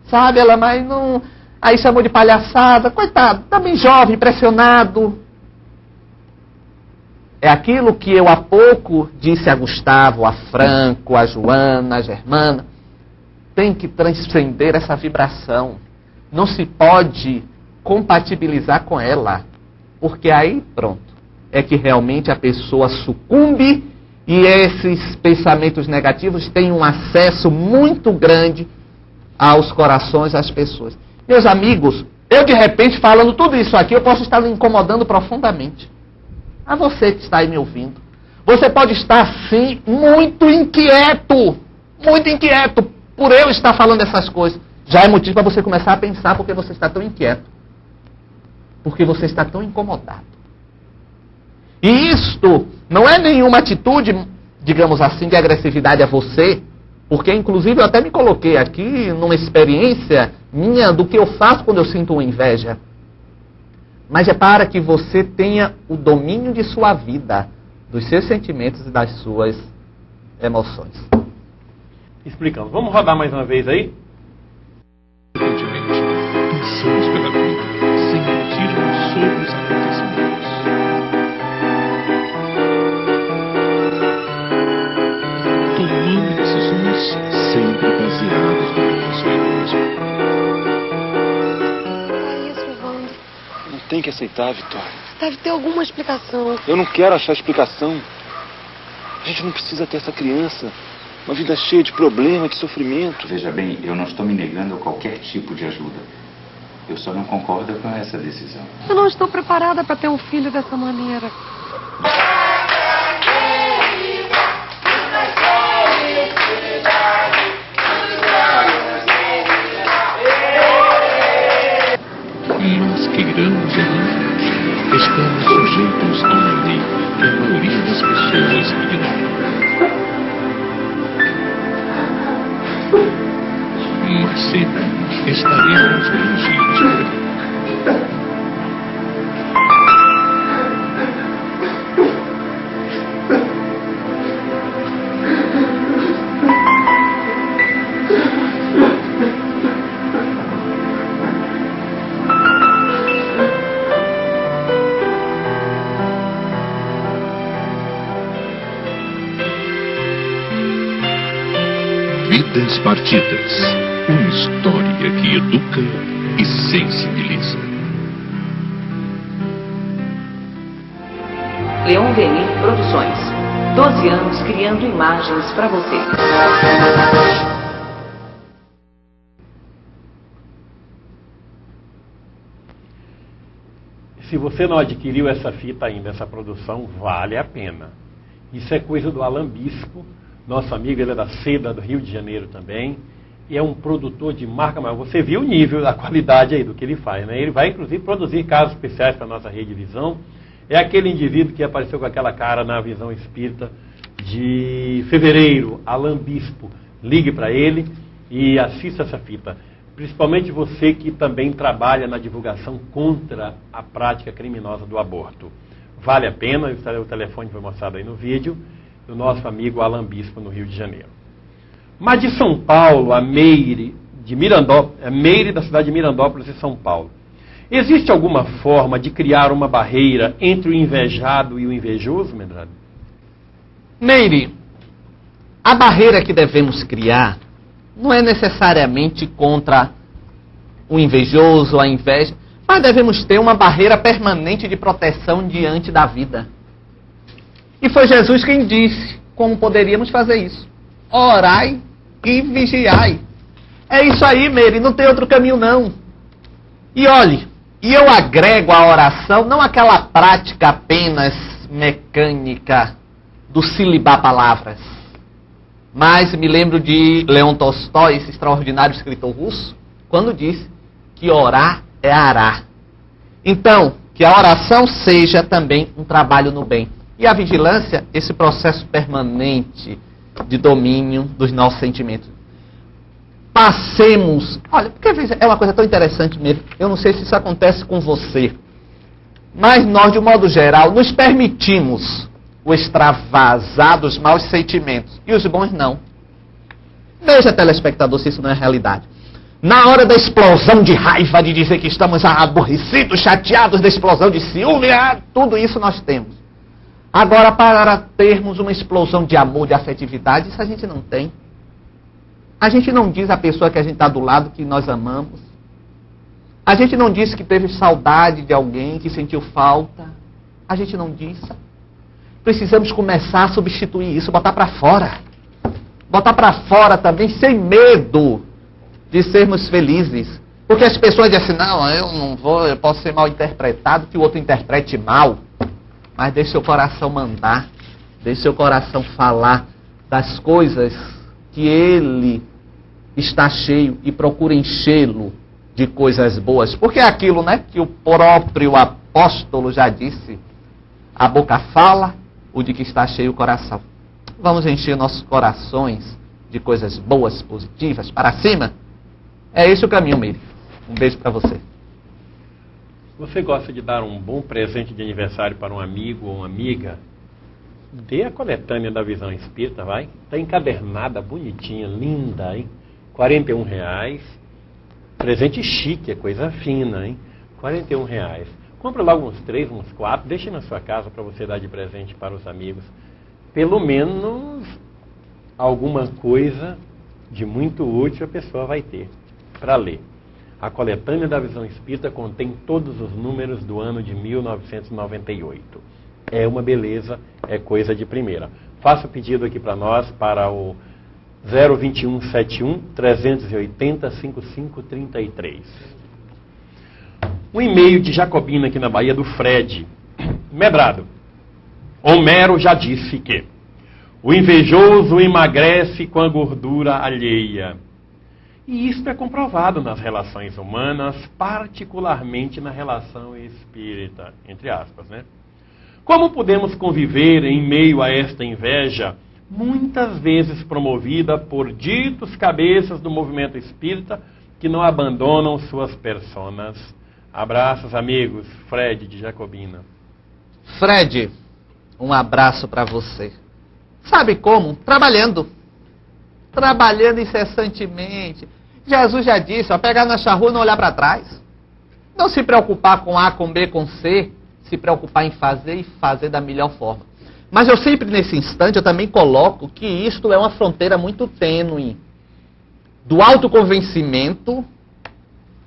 Sabe, ela, mas não... Aí chamou de palhaçada. Coitado, tá bem jovem, impressionado. É aquilo que eu há pouco disse a Gustavo, a Franco, a Joana, a Germana. tem que transcender essa vibração. Não se pode compatibilizar com ela. Porque aí, pronto, é que realmente a pessoa sucumbe e esses pensamentos negativos têm um acesso muito grande aos corações, às pessoas. Meus amigos, eu de repente falando tudo isso aqui, eu posso estar me incomodando profundamente. A você que está aí me ouvindo. Você pode estar, sim, muito inquieto por eu estar falando essas coisas. Já é motivo para você começar a pensar porque você está tão inquieto. Porque você está tão incomodado. E isto não é nenhuma atitude, digamos assim, de agressividade a você, porque inclusive eu até me coloquei aqui numa experiência minha do que eu faço quando eu sinto uma inveja. Mas é para que você tenha o domínio de sua vida, dos seus sentimentos e das suas emoções. Explicando. Vamos rodar mais uma vez aí? Frequentemente, passamos pela vida sem refletirmos sobre os acontecimentos. Tomando decisões sempre baseadas no que nos mesmo. É isso, Evandro. Não tem que aceitar, Vitória. Deve ter alguma explicação. Eu não quero achar explicação. A gente não precisa ter essa criança. Uma vida cheia de problema, de sofrimento. Veja bem, eu não estou me negando a qualquer tipo de ajuda. Eu só não concordo com essa decisão. Eu não estou preparada para ter um filho dessa maneira. Mas queiramos ou não, estamos sujeitos a uma lei que a maioria das pessoas ignora. Mas sempre estaremos regidos por ela. Vidas Partidas, uma história que educa e sensibiliza. Leon Denis Produções. 12 anos criando imagens para você. Se você não adquiriu essa fita ainda, essa produção, vale a pena. Isso é coisa do Alan Bispo, nosso amigo, ele é da Seda, do Rio de Janeiro também, e é um produtor de marca maior. Você viu o nível, a qualidade aí do que ele faz, né? Ele vai, inclusive, produzir casos especiais para a nossa Rede Visão. É aquele indivíduo que apareceu com aquela cara na Visão Espírita de fevereiro, Alan Bispo. Ligue para ele e assista essa fita. Principalmente você que também trabalha na divulgação contra a prática criminosa do aborto. Vale a pena, o telefone foi mostrado aí no vídeo, do nosso amigo Alan Bispo, no Rio de Janeiro. Mas de São Paulo, a Meire, de Mirandópolis, a Meire da cidade de Mirandópolis e São Paulo. Existe alguma forma de criar uma barreira entre o invejado e o invejoso, Medrado? Meire, a barreira que devemos criar não é necessariamente contra o invejoso, a inveja, mas devemos ter uma barreira permanente de proteção diante da vida. E foi Jesus quem disse como poderíamos fazer isso. Orai e vigiai. É isso aí, Meire, não tem outro caminho não. E olhe, e eu agrego à oração, não aquela prática apenas mecânica do silibar palavras, mas me lembro de Leon Tolstói, esse extraordinário escritor russo, quando disse que orar é arar. Então, que a oração seja também um trabalho no bem. E a vigilância, esse processo permanente de domínio dos nossos sentimentos. Passemos... Olha, porque às vezes é uma coisa tão interessante mesmo. Eu não sei se isso acontece com você. Mas nós, de um modo geral, nos permitimos o extravasar dos maus sentimentos. E os bons não. Veja, telespectador, se isso não é realidade. Na hora da explosão de raiva, de dizer que estamos aborrecidos, chateados, da explosão de ciúme, tudo isso nós temos. Agora, para termos uma explosão de amor, de afetividade, isso a gente não tem. A gente não diz à pessoa que a gente está do lado que nós amamos. A gente não diz que teve saudade de alguém, que sentiu falta. A gente não diz. Precisamos começar a substituir isso, botar para fora. Botar para fora também, sem medo de sermos felizes. Porque as pessoas dizem assim, não, eu não vou, eu posso ser mal interpretado, que o outro interprete mal. Mas deixe seu coração mandar. Deixe seu coração falar das coisas que ele está cheio e procure enchê-lo de coisas boas. Porque é aquilo, né, que o próprio apóstolo já disse. A boca fala, o de que está cheio o coração. Vamos encher nossos corações de coisas boas, positivas, para cima. É esse o caminho, Meire. Um beijo para você. Você gosta de dar um bom presente de aniversário para um amigo ou uma amiga? Dê a coletânea da Visão Espírita, vai. Está encadernada, bonitinha, linda, hein? R$41. Presente chique, é coisa fina, hein? R$41. Compra logo uns 3, uns 4, deixe na sua casa para você dar de presente para os amigos. Pelo menos alguma coisa de muito útil a pessoa vai ter para ler. A coletânea da Visão Espírita contém todos os números do ano de 1998. É uma beleza, é coisa de primeira. Faça o pedido aqui para nós, para o 02171 380 5533. Um e-mail de Jacobina aqui na Bahia, do Fred. Medrado. Homero já disse que o invejoso emagrece com a gordura alheia. E isto é comprovado nas relações humanas, particularmente na relação espírita, entre aspas, né? Como podemos conviver em meio a esta inveja, muitas vezes promovida por ditos cabeças do movimento espírita que não abandonam suas personas? Abraços, amigos. Fred, de Jacobina. Fred, um abraço para você. Sabe como? Trabalhando. Trabalhando incessantemente. Jesus já disse, ó, pegar na charrua e não olhar para trás. Não se preocupar com A, com B, com C. Se preocupar em fazer e fazer da melhor forma. Mas eu sempre, nesse instante, eu também coloco que isto é uma fronteira muito tênue do autoconvencimento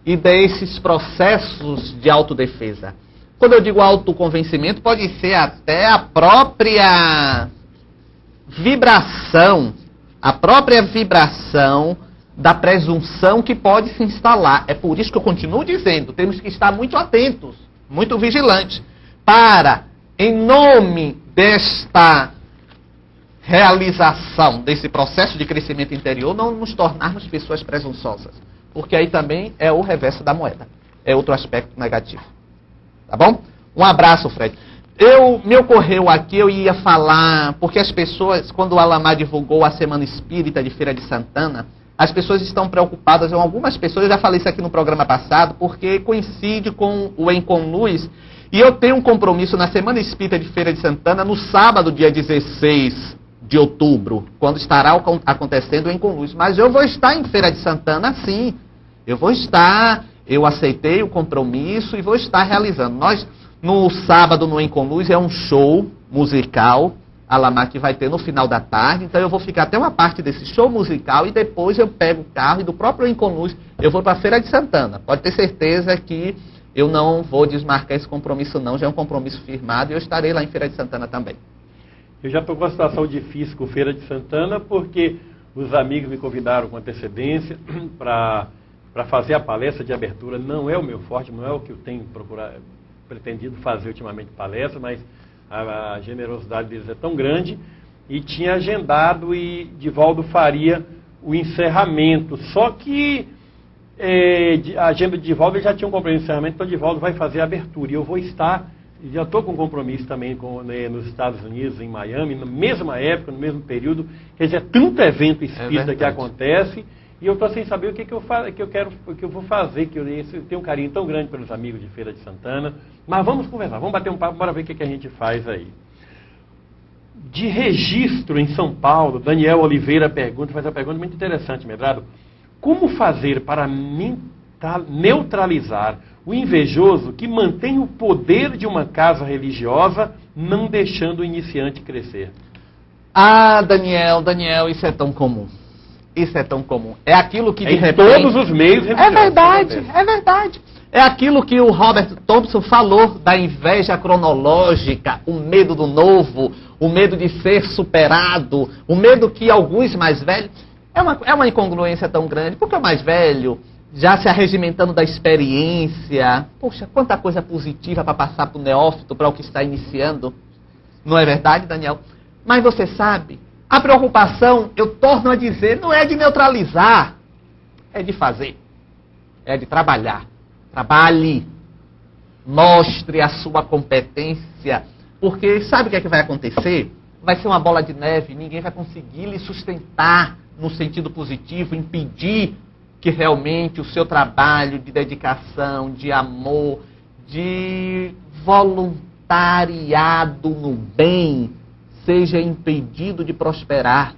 e desses processos de autodefesa. Quando eu digo autoconvencimento, pode ser até a própria vibração da presunção que pode se instalar. É por isso que eu continuo dizendo, temos que estar muito atentos, muito vigilantes, para, em nome desta realização, desse processo de crescimento interior, não nos tornarmos pessoas presunçosas. Porque aí também é o reverso da moeda. É outro aspecto negativo. Tá bom? Um abraço, Fred. Me ocorreu aqui, eu ia falar, porque as pessoas, quando o Alamar divulgou a Semana Espírita de Feira de Santana, as pessoas estão preocupadas, algumas pessoas, eu já falei isso aqui no programa passado, porque coincide com o Enconluz, e eu tenho um compromisso na Semana Espírita de Feira de Santana, no sábado, dia 16 de outubro, quando estará acontecendo o Enconluz. Mas eu vou estar em Feira de Santana, sim. Eu vou estar, eu aceitei o compromisso e vou estar realizando. Nós, no sábado, no Enconluz, é um show musical, Alamar, que vai ter no final da tarde. Então eu vou ficar até uma parte desse show musical e depois eu pego o carro e do próprio Enconluz eu vou para a Feira de Santana. Pode ter certeza que eu não vou desmarcar esse compromisso não, já é um compromisso firmado e eu estarei lá em Feira de Santana também. Eu já estou com uma situação difícil com Feira de Santana porque os amigos me convidaram com antecedência para fazer a palestra de abertura. Não é o meu forte, não é o que eu tenho pretendido fazer ultimamente palestra, mas a generosidade deles é tão grande, e tinha agendado e Divaldo faria o encerramento, só que a agenda de Divaldo já tinha um compromisso de encerramento, então Divaldo vai fazer a abertura, e eu vou estar, já estou com compromisso também nos Estados Unidos, em Miami, na mesma época, no mesmo período, quer dizer, é tanto evento espírita que acontece, e eu estou sem saber o que eu vou fazer, que eu tenho um carinho tão grande pelos amigos de Feira de Santana. Mas vamos conversar, vamos bater um papo, bora ver o que a gente faz aí. De registro em São Paulo, Daniel Oliveira faz uma pergunta muito interessante, Medrado. Como fazer para neutralizar o invejoso que mantém o poder de uma casa religiosa, não deixando o iniciante crescer? Ah, Daniel, isso é tão comum. Isso é tão comum. É aquilo que de Em repente... todos os meios É religiosos. verdade, é verdade. É aquilo que o Robert Thompson falou da inveja cronológica, o medo do novo, o medo de ser superado, o medo que alguns mais velhos... É uma incongruência tão grande, porque o mais velho, já se arregimentando da experiência, poxa, quanta coisa positiva para passar para o neófito, para o que está iniciando. Não é verdade, Daniel? Mas você sabe, a preocupação, eu torno a dizer, não é de neutralizar, é de fazer, é de trabalhar. Trabalhe, mostre a sua competência, porque sabe o que é que vai acontecer? Vai ser uma bola de neve, ninguém vai conseguir lhe sustentar no sentido positivo, impedir que realmente o seu trabalho de dedicação, de amor, de voluntariado no bem, seja impedido de prosperar.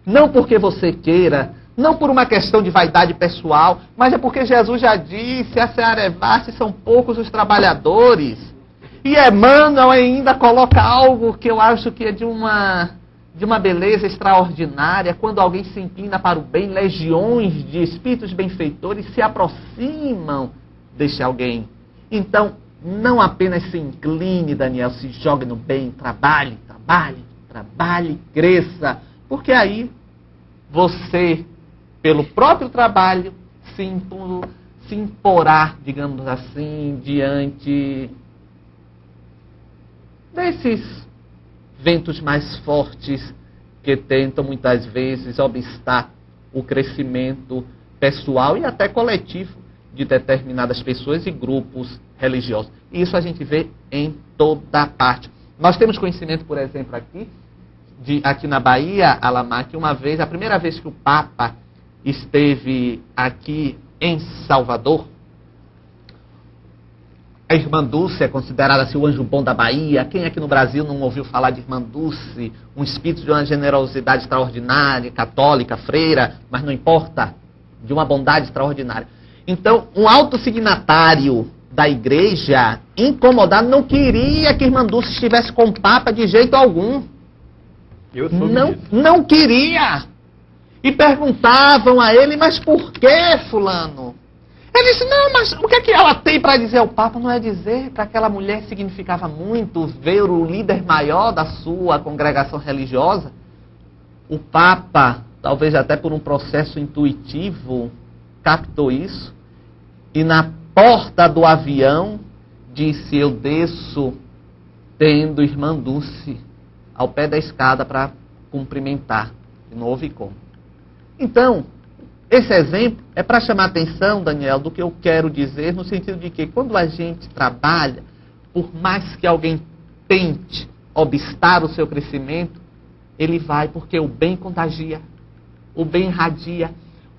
Não porque você queira, não por uma questão de vaidade pessoal, mas é porque Jesus já disse, a seara é vasta e são poucos os trabalhadores. E Emmanuel ainda coloca algo que eu acho que é de uma beleza extraordinária. Quando alguém se inclina para o bem, legiões de espíritos benfeitores se aproximam deste alguém. Então, não apenas se incline, Daniel, se jogue no bem, trabalhe, cresça. Porque aí você, pelo próprio trabalho, se imporá, digamos assim, diante desses ventos mais fortes que tentam muitas vezes obstar o crescimento pessoal e até coletivo de determinadas pessoas e grupos religiosos. E isso a gente vê em toda parte. Nós temos conhecimento, por exemplo, aqui na Bahia, Alamar, que uma vez, a primeira vez que o Papa esteve aqui em Salvador, a Irmã Dulce é considerada assim, o anjo bom da Bahia. Quem aqui no Brasil não ouviu falar de Irmã Dulce? Um espírito de uma generosidade extraordinária, católica, freira, mas não importa, de uma bondade extraordinária. Então, um alto signatário da igreja, incomodado, não queria que Irmã Dulce estivesse com o Papa de jeito algum. Não queria. E perguntavam a ele, mas por que, fulano? Ele disse, não, mas o que é que ela tem para dizer ao Papa? Não é dizer, para aquela mulher significava muito ver o líder maior da sua congregação religiosa. O Papa, talvez até por um processo intuitivo, captou isso. E na porta do avião, disse, eu desço tendo Irmã Dulce ao pé da escada para cumprimentar. E não houve como. Então, esse exemplo é para chamar a atenção, Daniel, do que eu quero dizer, no sentido de que quando a gente trabalha, por mais que alguém tente obstar o seu crescimento, ele vai porque o bem contagia, o bem irradia,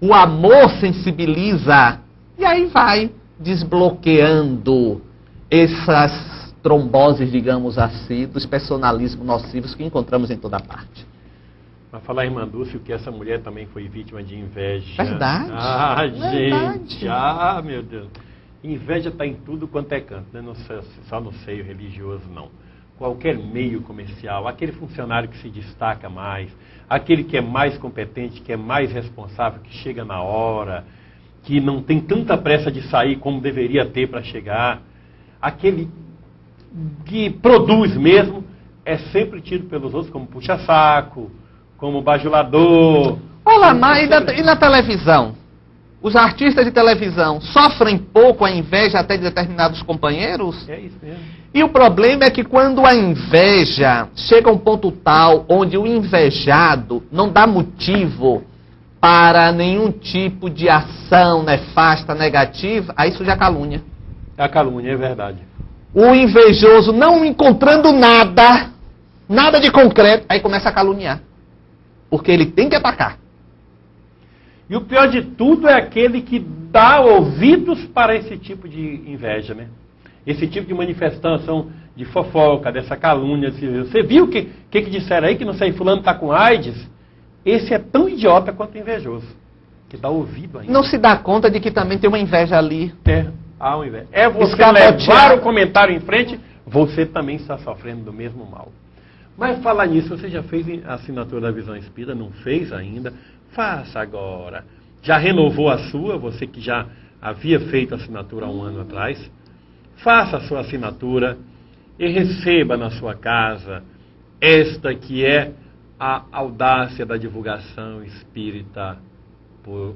o amor sensibiliza, e aí vai desbloqueando essas tromboses, digamos assim, dos personalismos nocivos que encontramos em toda parte. Mas falar, Irmã Dulce, que essa mulher também foi vítima de inveja. Verdade. Ah, Verdade. gente. Ah, meu Deus. Inveja está em tudo quanto é canto, né? Não só no seio religioso, não. Qualquer meio comercial, aquele funcionário que se destaca mais, aquele que é mais competente, que é mais responsável, que chega na hora, que não tem tanta pressa de sair como deveria ter para chegar, aquele que produz mesmo, é sempre tido pelos outros como puxa-saco, como bajulador. Olá, mas e na televisão? Os artistas de televisão sofrem pouco a inveja até de determinados companheiros? É isso mesmo. E o problema é que quando a inveja chega a um ponto tal onde o invejado não dá motivo para nenhum tipo de ação nefasta, negativa, aí surge a calúnia. A calúnia, é verdade. O invejoso não encontrando nada de concreto, aí começa a caluniar. Porque ele tem que atacar. E o pior de tudo é aquele que dá ouvidos para esse tipo de inveja, né? Esse tipo de manifestação de fofoca, dessa calúnia. Você viu o que disseram aí, que não sei, fulano está com AIDS? Esse é tão idiota quanto invejoso, que dá ouvido ainda. Não se dá conta de que também tem uma inveja ali. Há uma inveja. É você levar o comentário em frente, você também está sofrendo do mesmo mal. Mas falar nisso, você já fez a assinatura da Visão Espírita? Não fez ainda? Faça agora. Já renovou a sua, você que já havia feito a assinatura há um ano atrás? Faça a sua assinatura e receba na sua casa esta que é a audácia da divulgação espírita por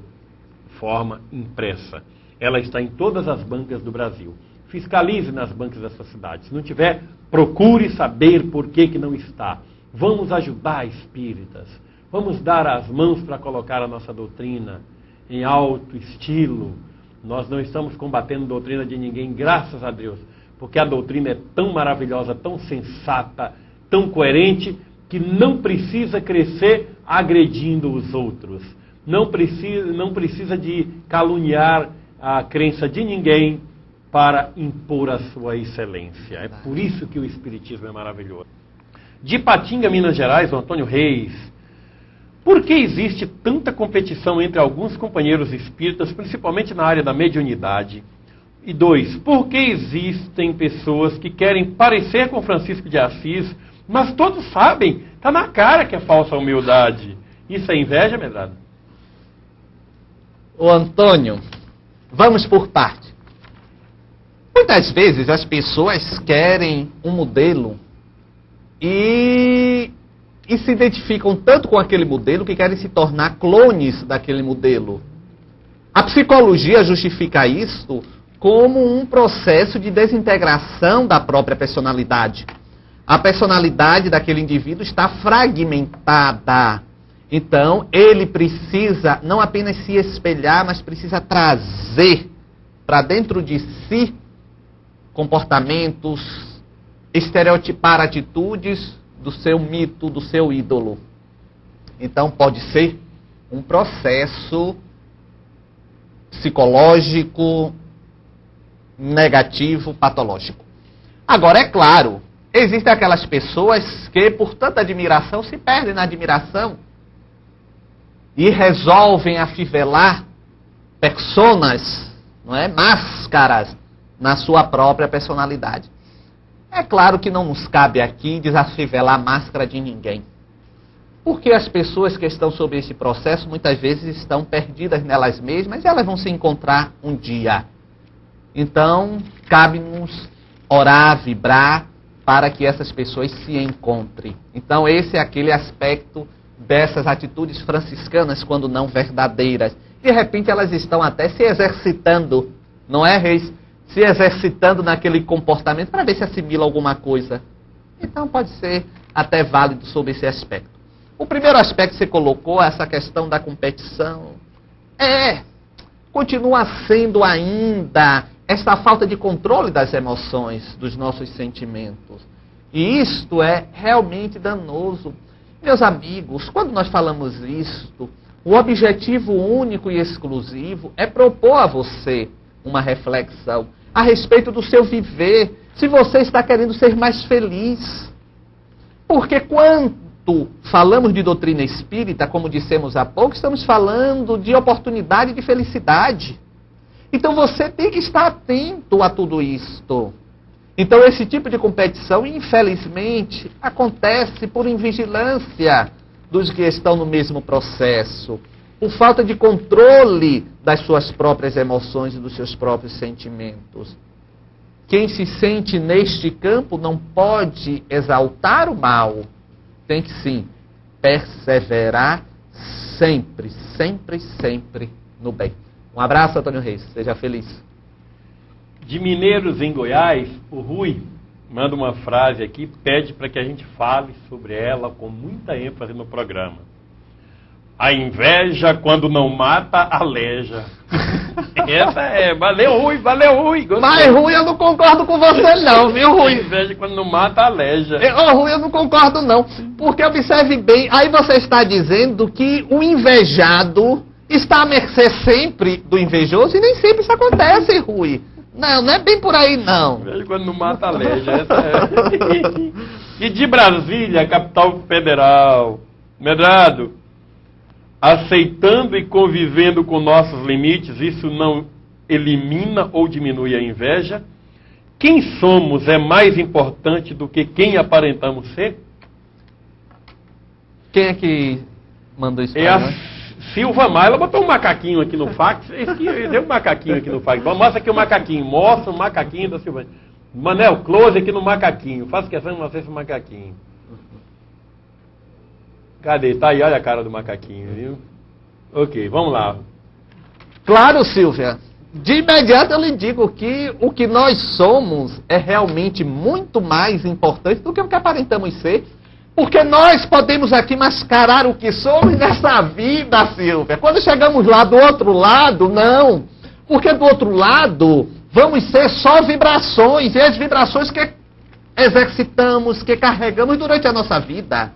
forma impressa. Ela está em todas as bancas do Brasil. Fiscalize nas bancas dessa cidade. Se não tiver, procure saber por que não está. Vamos ajudar espíritas. Vamos dar as mãos para colocar a nossa doutrina em alto estilo. Nós não estamos combatendo a doutrina de ninguém, graças a Deus. Porque a doutrina é tão maravilhosa, tão sensata, tão coerente, que não precisa crescer agredindo os outros. Não precisa de caluniar a crença de ninguém para impor a sua excelência. É por isso que o Espiritismo é maravilhoso. De Ipatinga, Minas Gerais, o Antônio Reis. Por que existe tanta competição entre alguns companheiros espíritas, principalmente na área da mediunidade? E 2, por que existem pessoas que querem parecer com Francisco de Assis, mas todos sabem, está na cara que é falsa humildade? Isso é inveja, Medrado? Ô Antônio, vamos por parte. Muitas vezes as pessoas querem um modelo e se identificam tanto com aquele modelo que querem se tornar clones daquele modelo. A psicologia justifica isso como um processo de desintegração da própria personalidade. A personalidade daquele indivíduo está fragmentada. Então, ele precisa não apenas se espelhar, mas precisa trazer para dentro de si comportamentos, estereotipar atitudes do seu mito, do seu ídolo. Então, pode ser um processo psicológico, negativo, patológico. Agora, é claro, existem aquelas pessoas que, por tanta admiração, se perdem na admiração e resolvem afivelar personas, não é? Máscaras na sua própria personalidade. É claro que não nos cabe aqui desafivelar a máscara de ninguém. Porque as pessoas que estão sob esse processo muitas vezes estão perdidas nelas mesmas e elas vão se encontrar um dia. Então, cabe-nos orar, vibrar para que essas pessoas se encontrem. Então, esse é aquele aspecto dessas atitudes franciscanas, quando não verdadeiras. De repente, elas estão até se exercitando, não é, Reis? Se exercitando naquele comportamento para ver se assimila alguma coisa. Então, pode ser até válido sob esse aspecto. O primeiro aspecto que você colocou, essa questão da competição, continua sendo ainda essa falta de controle das emoções, dos nossos sentimentos. E isto é realmente danoso. Meus amigos, quando nós falamos isto, o objetivo único e exclusivo é propor a você uma reflexão a respeito do seu viver, se você está querendo ser mais feliz. Porque quando falamos de doutrina espírita, como dissemos há pouco, estamos falando de oportunidade de felicidade. Então você tem que estar atento a tudo isto. Então esse tipo de competição, infelizmente, acontece por invigilância dos que estão no mesmo processo, por falta de controle das suas próprias emoções e dos seus próprios sentimentos. Quem se sente neste campo não pode exaltar o mal. Tem que sim perseverar sempre, sempre, sempre no bem. Um abraço, Antônio Reis. Seja feliz. De Mineiros, em Goiás, o Rui manda uma frase aqui, pede para que a gente fale sobre ela com muita ênfase no programa. A inveja, quando não mata, aleja. Essa é, valeu Rui, gostei. Mas Rui, eu não concordo com você não, viu Rui? A inveja, quando não mata, aleja. Rui, eu não concordo não, porque observe bem, aí você está dizendo que o invejado está à mercê sempre do invejoso, e nem sempre isso acontece, Rui. Não é bem por aí não. Inveja, quando não mata, aleja. Essa é. E de Brasília, capital federal, Medrado, aceitando e convivendo com nossos limites, isso não elimina ou diminui a inveja? Quem somos é mais importante do que quem aparentamos ser? Quem é que mandou isso É pra a nós? Silva Maia, ela botou um macaquinho aqui no fax. Deu um macaquinho aqui no fax. Mostra aqui o macaquinho. Mostra o macaquinho da Silva. Manel, close aqui no macaquinho. Faço questão de mostrar esse macaquinho. Cadê? Tá aí, olha a cara do macaquinho, viu? Ok, vamos lá. Claro, Silvia. De imediato eu lhe digo que o que nós somos é realmente muito mais importante do que o que aparentamos ser. Porque nós podemos aqui mascarar o que somos nessa vida, Silvia. Quando chegamos lá do outro lado, não. Porque do outro lado vamos ser só vibrações. E as vibrações que exercitamos, que carregamos durante a nossa vida.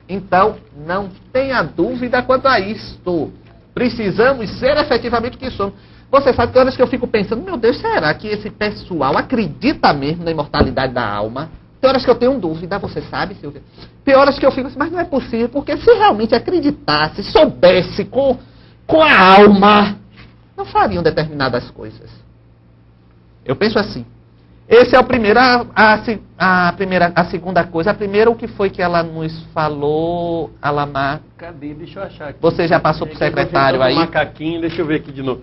Então, não tenha dúvida quanto a isto. Precisamos ser efetivamente o que somos. Você sabe que horas que eu fico pensando, meu Deus, será que esse pessoal acredita mesmo na imortalidade da alma? Tem horas que eu tenho dúvida, você sabe, Silvia? Tem horas que eu fico assim, mas não é possível, porque se realmente acreditasse, soubesse com a alma, não fariam determinadas coisas. Eu penso assim. Esse é o primeiro, a segunda coisa. A primeira, o que foi que ela nos falou, Alamar? Cadê? Deixa eu achar aqui. Você já passou pro secretário aí? Macaquinho, deixa eu ver aqui de novo.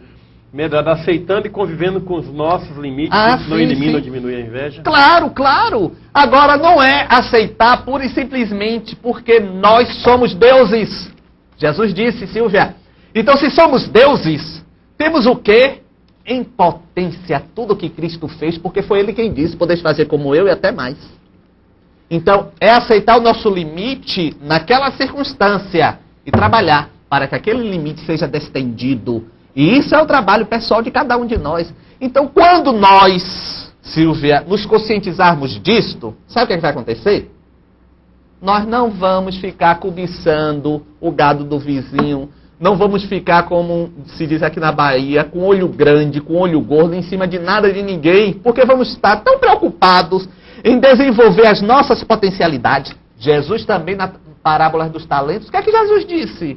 Medrado, aceitando e convivendo com os nossos limites, não sim, elimina sim. ou diminui a inveja? Claro, claro. Agora não é aceitar pura e simplesmente porque nós somos deuses. Jesus disse, Silvia. Então, se somos deuses, temos o quê? Em potência tudo que Cristo fez, porque foi Ele quem disse, podeis fazer como eu e até mais. Então, é aceitar o nosso limite naquela circunstância e trabalhar para que aquele limite seja destendido. E isso é o trabalho pessoal de cada um de nós. Então, quando nós, Silvia, nos conscientizarmos disto, sabe o que vai acontecer? Nós não vamos ficar cobiçando o gado do vizinho, não vamos ficar, como se diz aqui na Bahia, com olho grande, com olho gordo, em cima de nada de ninguém, porque vamos estar tão preocupados em desenvolver as nossas potencialidades. Jesus também, na parábola dos talentos, o que é que Jesus disse?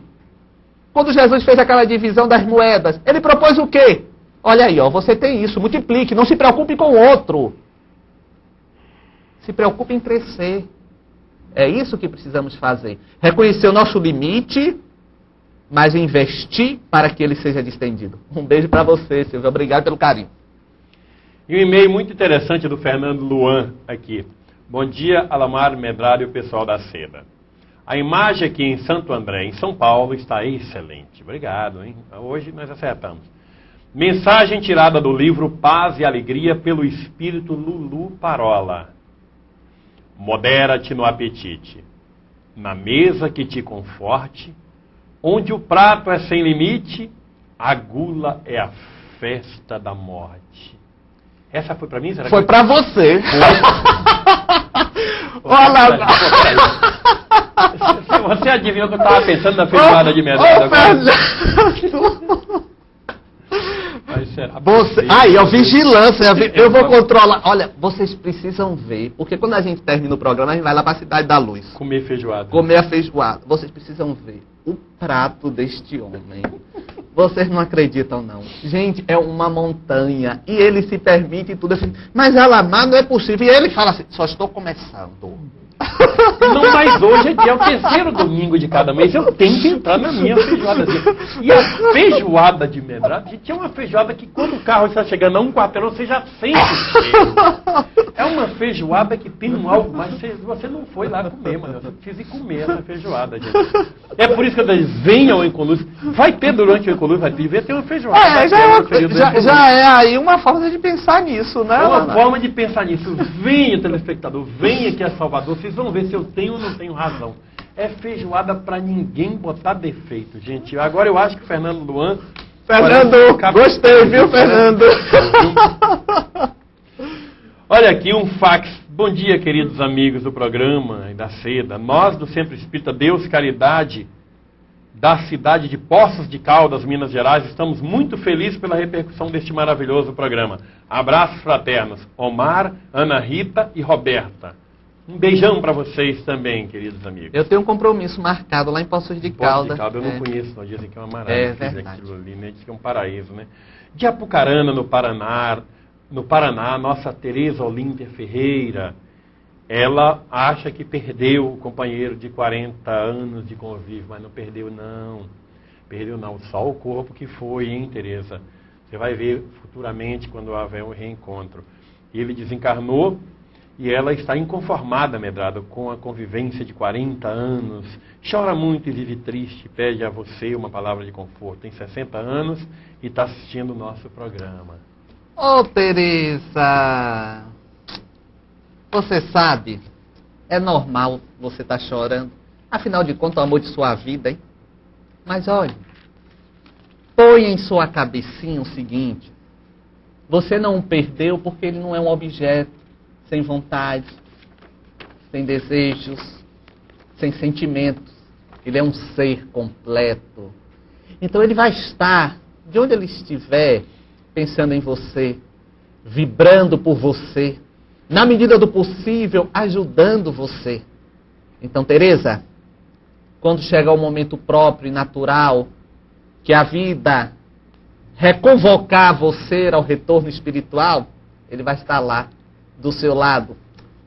Quando Jesus fez aquela divisão das moedas, ele propôs o quê? Olha aí, ó, você tem isso, multiplique, não se preocupe com o outro. Se preocupe em crescer. É isso que precisamos fazer. Reconhecer o nosso limite, mas investir para que ele seja distendido. Um beijo para você, Silvia. Obrigado pelo carinho. E um e-mail muito interessante do Fernando Luan aqui. Bom dia, Alamar, Medrado e o pessoal da Seda. A imagem aqui em Santo André, em São Paulo, está excelente. Obrigado, hein? Hoje nós acertamos. Mensagem tirada do livro Paz e Alegria pelo espírito Lulu Parola. Modera-te no apetite. Na mesa que te conforte, onde o prato é sem limite, a gula é a festa da morte. Essa foi para mim? Será foi que... para você. Olha, você adivinhou que eu estava pensando na feijoada de Medrado agora? Aí, ó, vigilância. Eu vou controlar. Olha, vocês precisam ver, porque quando a gente termina o programa, a gente vai lá para a Cidade da Luz. Comer feijoada. Comer a feijoada. Vocês precisam ver o prato deste homem. Vocês não acreditam, não. Gente, é uma montanha. E ele se permite tudo assim. Mas Alamar, não é possível. E ele fala assim, só estou começando. Não, mas hoje é o terceiro domingo de cada mês. Eu tenho que entrar na minha feijoada. E a feijoada de Medrado, gente, é uma feijoada que quando o carro está chegando a um quarteirão, você já sente o cheiro. É uma feijoada que tem um algo, mas você não foi lá comer, mas você precisa ir comer essa feijoada, gente. É por isso que eu digo, venha ao Encoluz. Vai ter durante o Encoluz, vai ter uma feijoada. Já é aí uma forma de pensar nisso, né? É uma forma de pensar nisso. Venha, telespectador, venha aqui a Salvador. Vocês vão ver se eu tenho ou não tenho razão. É feijoada para ninguém botar defeito, gente. Agora eu acho que o Fernando Luan... Gostei, viu, Fernando? Olha aqui um fax. Bom dia, queridos amigos do programa e da Seda. Nós do Centro Espírita Deus Caridade, da cidade de Poços de Caldas, Minas Gerais, estamos muito felizes pela repercussão deste maravilhoso programa. Abraços fraternos. Omar, Ana Rita e Roberta. Um beijão para vocês também, queridos amigos. Eu tenho um compromisso marcado lá em Poços de Caldas. Eu não conheço, não. Dizem que é uma maravilha. É verdade. Aquilo ali, né? Diz que é um paraíso, né? De Apucarana, no Paraná, nossa Tereza Olímpia Ferreira. Ela acha que perdeu o companheiro de 40 anos de convívio, mas não perdeu não. Perdeu não, só o corpo que foi, hein, Tereza? Você vai ver futuramente quando houver um reencontro. Ele desencarnou e ela está inconformada, Medrado, com a convivência de 40 anos. Chora muito e vive triste, pede a você uma palavra de conforto. Tem 60 anos e está assistindo o nosso programa. Ô, Tereza, você sabe, é normal você estar chorando. Afinal de contas, o amor de sua vida, hein? Mas olha, põe em sua cabecinha o seguinte: você não o perdeu porque ele não é um objeto sem vontade, sem desejos, sem sentimentos. Ele é um ser completo. Então ele vai estar, de onde ele estiver, pensando em você, vibrando por você, na medida do possível, ajudando você. Então, Tereza, quando chegar o momento próprio e natural, que a vida reconvocar você ao retorno espiritual, ele vai estar lá, do seu lado,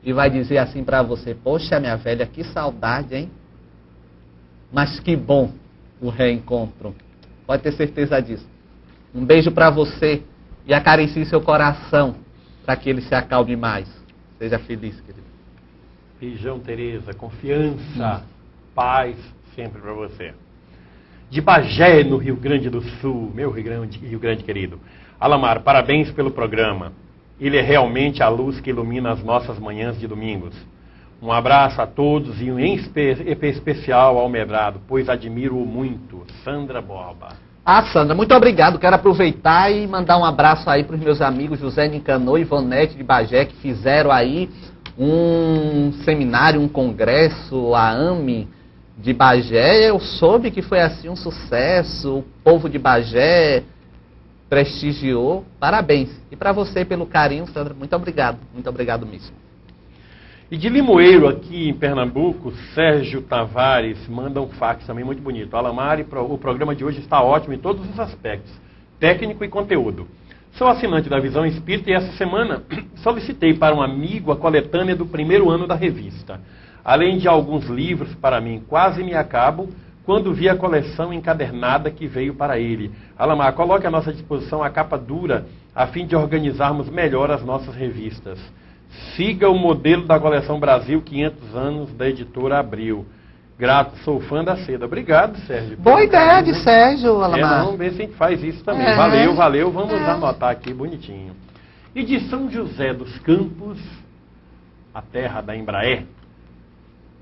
e vai dizer assim para você: poxa, minha velha, que saudade, hein? Mas que bom o reencontro. Pode ter certeza disso. Um beijo para você e acaricie seu coração para que ele se acalme mais. Seja feliz, querido. Beijão, Tereza. Confiança, paz sempre para você. De Bagé, no Rio Grande do Sul, meu Rio Grande querido. Alamar, parabéns pelo programa. Ele é realmente a luz que ilumina as nossas manhãs de domingos. Um abraço a todos e um em especial ao Medrado, pois admiro-o muito. Sandra Borba. Ah, Sandra, muito obrigado. Quero aproveitar e mandar um abraço aí para os meus amigos José Nicanor e Ivonete de Bagé, que fizeram aí um seminário, um congresso, a AME de Bagé. Eu soube que foi assim um sucesso, o povo de Bagé prestigiou. Parabéns. E para você pelo carinho, Sandra, muito obrigado mesmo. E de Limoeiro, aqui em Pernambuco, Sérgio Tavares manda um fax também muito bonito. Alamar, o programa de hoje está ótimo em todos os aspectos, técnico e conteúdo. Sou assinante da Visão Espírita e essa semana solicitei para um amigo a coletânea do primeiro ano da revista. Além de alguns livros para mim, quase me acabo quando vi a coleção encadernada que veio para ele. Alamar, coloque à nossa disposição a capa dura a fim de organizarmos melhor as nossas revistas. Siga o modelo da coleção Brasil 500 anos da editora Abril. Grato, sou fã da seda. Obrigado, Sérgio. Boa ideia de Sérgio, Alamar. Vamos ver se a gente faz isso também. Valeu. Vamos anotar aqui bonitinho. E de São José dos Campos, a terra da Embraer,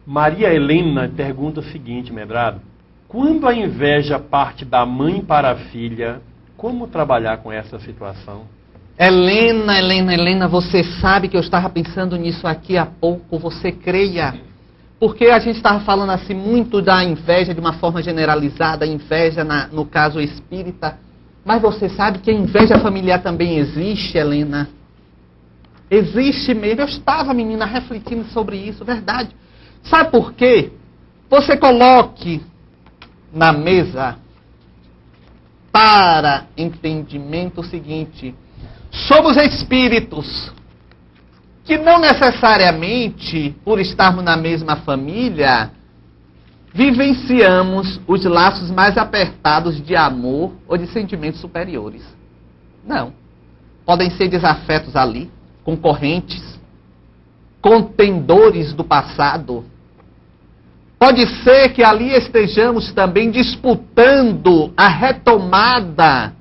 Maria Helena pergunta o seguinte, Medrado: quando a inveja parte da mãe para a filha, como trabalhar com essa situação? Helena, você sabe que eu estava pensando nisso aqui há pouco, você creia. Porque a gente estava falando assim muito da inveja de uma forma generalizada, inveja no caso espírita. Mas você sabe que a inveja familiar também existe, Helena. Existe mesmo. Eu estava, menina, refletindo sobre isso, verdade. Sabe por quê? Você coloque na mesa para entendimento o seguinte: somos espíritos que não necessariamente, por estarmos na mesma família, vivenciamos os laços mais apertados de amor ou de sentimentos superiores. Não. Podem ser desafetos ali, concorrentes, contendores do passado. Pode ser que ali estejamos também disputando a retomada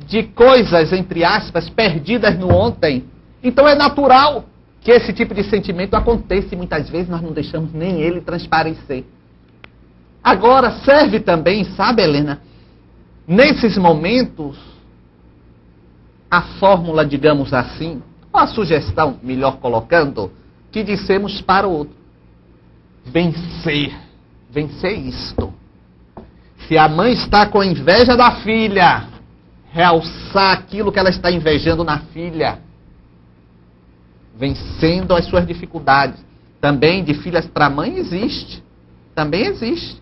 de coisas, entre aspas, perdidas no ontem. Então é natural que esse tipo de sentimento aconteça e muitas vezes nós não deixamos nem ele transparecer. Agora serve também, sabe, Helena, nesses momentos, a fórmula, digamos assim, ou a sugestão, melhor colocando, que dissemos para o outro: vencer isto. Se a mãe está com inveja da filha, realçar aquilo que ela está invejando na filha, vencendo as suas dificuldades. Também de filhas para mãe existe. Também existe.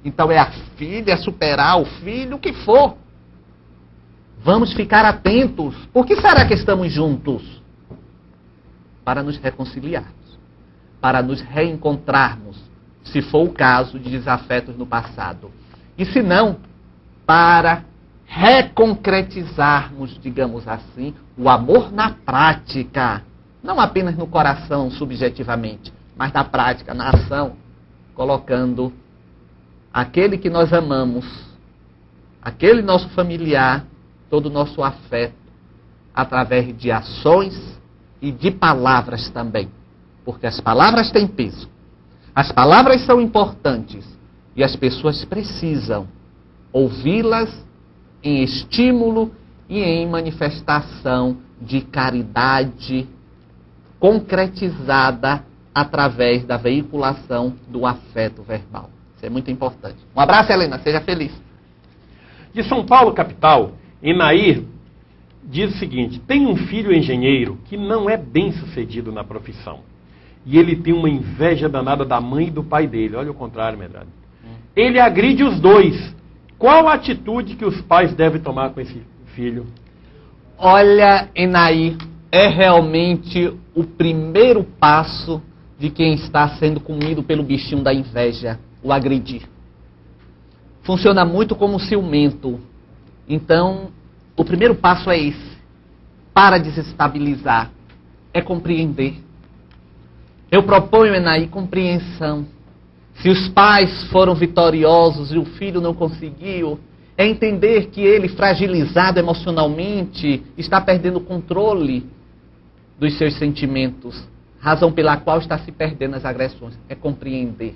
Então é a filha superar o filho, o que for. Vamos ficar atentos. Por que será que estamos juntos? Para nos reconciliarmos. para nos reencontrarmos, se for o caso de desafetos no passado. E se não, para reconcretizarmos, digamos assim, o amor na prática. Não apenas no coração, subjetivamente, mas na prática, na ação, colocando aquele que nós amamos, aquele nosso familiar, todo o nosso afeto, através de ações e de palavras também. Porque as palavras têm peso. As palavras são importantes e as pessoas precisam ouvi-las em estímulo e em manifestação de caridade concretizada através da veiculação do afeto verbal. Isso é muito importante. Um abraço, Helena. Seja feliz. De São Paulo, capital, Enair diz o seguinte: tem um filho engenheiro que não é bem sucedido na profissão. E ele tem uma inveja danada da mãe e do pai dele. Olha o contrário, Medrado. Ele agride os dois. Qual a atitude que os pais devem tomar com esse filho? Olha, Enair, é realmente o primeiro passo de quem está sendo comido pelo bichinho da inveja, o agredir. Funciona muito como ciumento. Então, o primeiro passo é esse. Para desestabilizar, é compreender. Eu proponho, Enair, compreensão. Se os pais foram vitoriosos e o filho não conseguiu, é entender que ele, fragilizado emocionalmente, está perdendo o controle dos seus sentimentos, razão pela qual está se perdendo as agressões. É compreender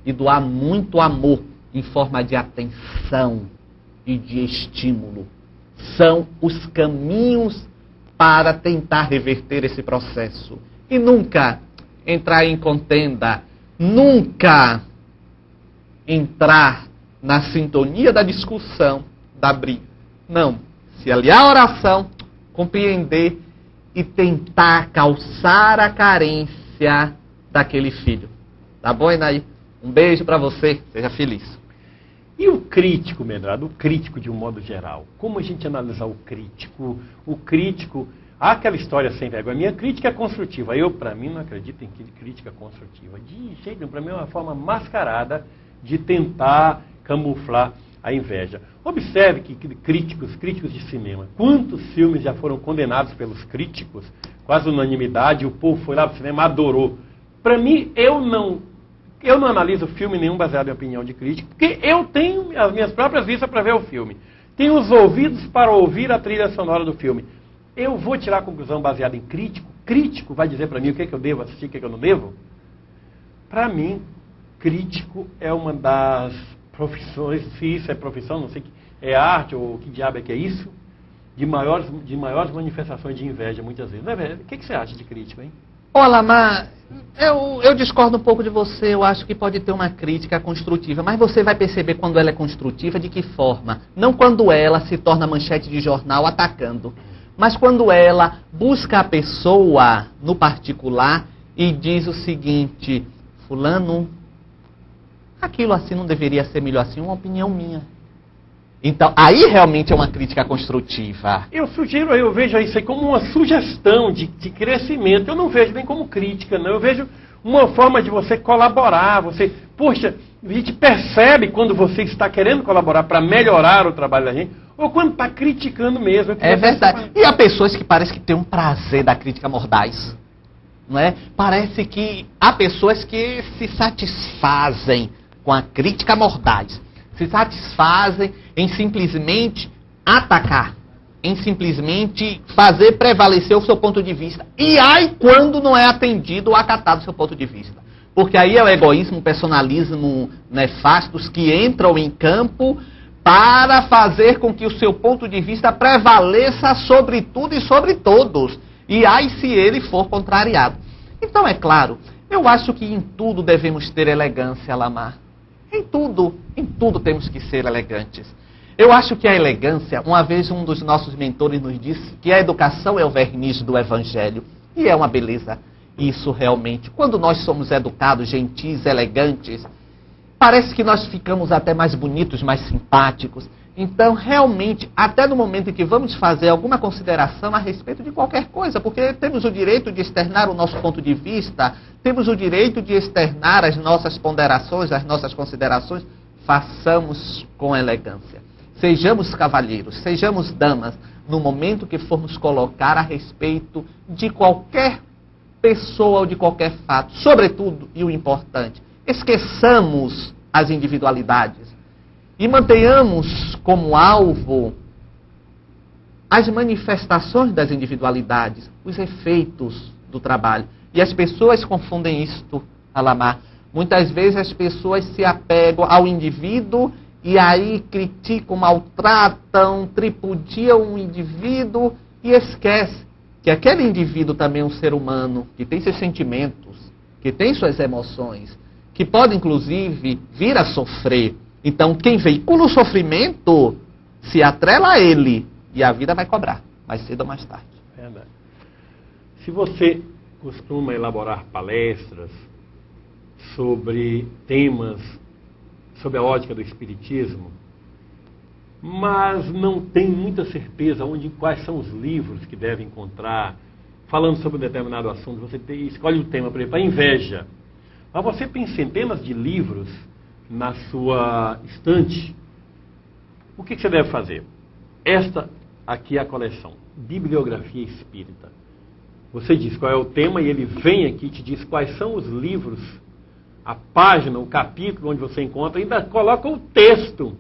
e doar muito amor em forma de atenção e de estímulo. São os caminhos para tentar reverter esse processo. E nunca entrar em contenda, nunca entrar na sintonia da discussão, da briga. Não. Se aliar à oração, compreender e tentar calçar a carência daquele filho. Tá bom, Enair? Um beijo para você. Seja feliz. E o crítico, Medrado? O crítico de um modo geral. Como a gente analisar o crítico? O crítico... Há aquela história sem vergonha. A minha crítica é construtiva. Eu, para mim, não acredito em crítica construtiva. De jeito nenhum. Para mim é uma forma mascarada de tentar camuflar a inveja. Observe que críticos de cinema, quantos filmes já foram condenados pelos críticos, quase unanimidade, o povo foi lá para o cinema, adorou. Para mim, eu não analiso filme nenhum baseado em opinião de crítico, porque eu tenho as minhas próprias vistas para ver o filme. Tenho os ouvidos para ouvir a trilha sonora do filme. Eu vou tirar a conclusão baseada em crítico? Crítico vai dizer para mim o que é que eu devo assistir, o que é que eu não devo? Para mim, crítico é uma das profissões, se isso é profissão, não sei que é arte ou que diabo é que é isso, de maiores manifestações de inveja muitas vezes. Não é verdade? O que você acha de crítico, hein? Olá, Lamar, eu discordo um pouco de você. Eu acho que pode ter uma crítica construtiva, mas você vai perceber quando ela é construtiva de que forma. Não quando ela se torna manchete de jornal atacando, mas quando ela busca a pessoa no particular e diz o seguinte: fulano, aquilo assim não deveria ser melhor assim, uma opinião minha. Então, aí realmente é uma crítica construtiva. Eu vejo isso aí como uma sugestão de crescimento. Eu não vejo nem como crítica, não. Eu vejo uma forma de você colaborar. Poxa, a gente percebe quando você está querendo colaborar para melhorar o trabalho da gente, ou quando está criticando mesmo. É verdade. E há pessoas que parecem que têm um prazer da crítica mordaz. Não é? Parece que há pessoas que se satisfazem com a crítica mordaz. Se satisfazem em simplesmente atacar, em simplesmente fazer prevalecer o seu ponto de vista. E aí quando não é atendido ou acatado o seu ponto de vista. Porque aí é o egoísmo, o personalismo nefastos que entram em campo para fazer com que o seu ponto de vista prevaleça sobre tudo e sobre todos. E aí se ele for contrariado. Então é claro, eu acho que em tudo devemos ter elegância, Lamar. Em tudo temos que ser elegantes. Eu acho que a elegância, uma vez um dos nossos mentores nos disse que a educação é o verniz do evangelho. E é uma beleza isso realmente. Quando nós somos educados, gentis, elegantes, parece que nós ficamos até mais bonitos, mais simpáticos. Então, realmente, até no momento em que vamos fazer alguma consideração a respeito de qualquer coisa, porque temos o direito de externar o nosso ponto de vista, temos o direito de externar as nossas ponderações, as nossas considerações, façamos com elegância. Sejamos cavalheiros, sejamos damas, no momento que formos colocar a respeito de qualquer pessoa ou de qualquer fato, sobretudo, e o importante, esqueçamos as individualidades e mantenhamos como alvo as manifestações das individualidades, os efeitos do trabalho. E as pessoas confundem isto, Alamar. Muitas vezes as pessoas se apegam ao indivíduo e aí criticam, maltratam, tripudiam o indivíduo e esquece que aquele indivíduo também é um ser humano, que tem seus sentimentos, que tem suas emoções, que pode inclusive vir a sofrer. Então quem veicula o sofrimento se atrela a ele e a vida vai cobrar, mais cedo ou mais tarde. Verdade. Se você costuma elaborar palestras sobre temas, sobre a ótica do espiritismo, mas não tem muita certeza quais são os livros que deve encontrar, falando sobre um determinado assunto, você escolhe o tema, por exemplo, a inveja. Mas você tem centenas de livros na sua estante. O que você deve fazer? Esta aqui é a coleção, Bibliografia Espírita. Você diz qual é o tema e ele vem aqui e te diz quais são os livros, a página, o capítulo onde você encontra, ainda coloca o texto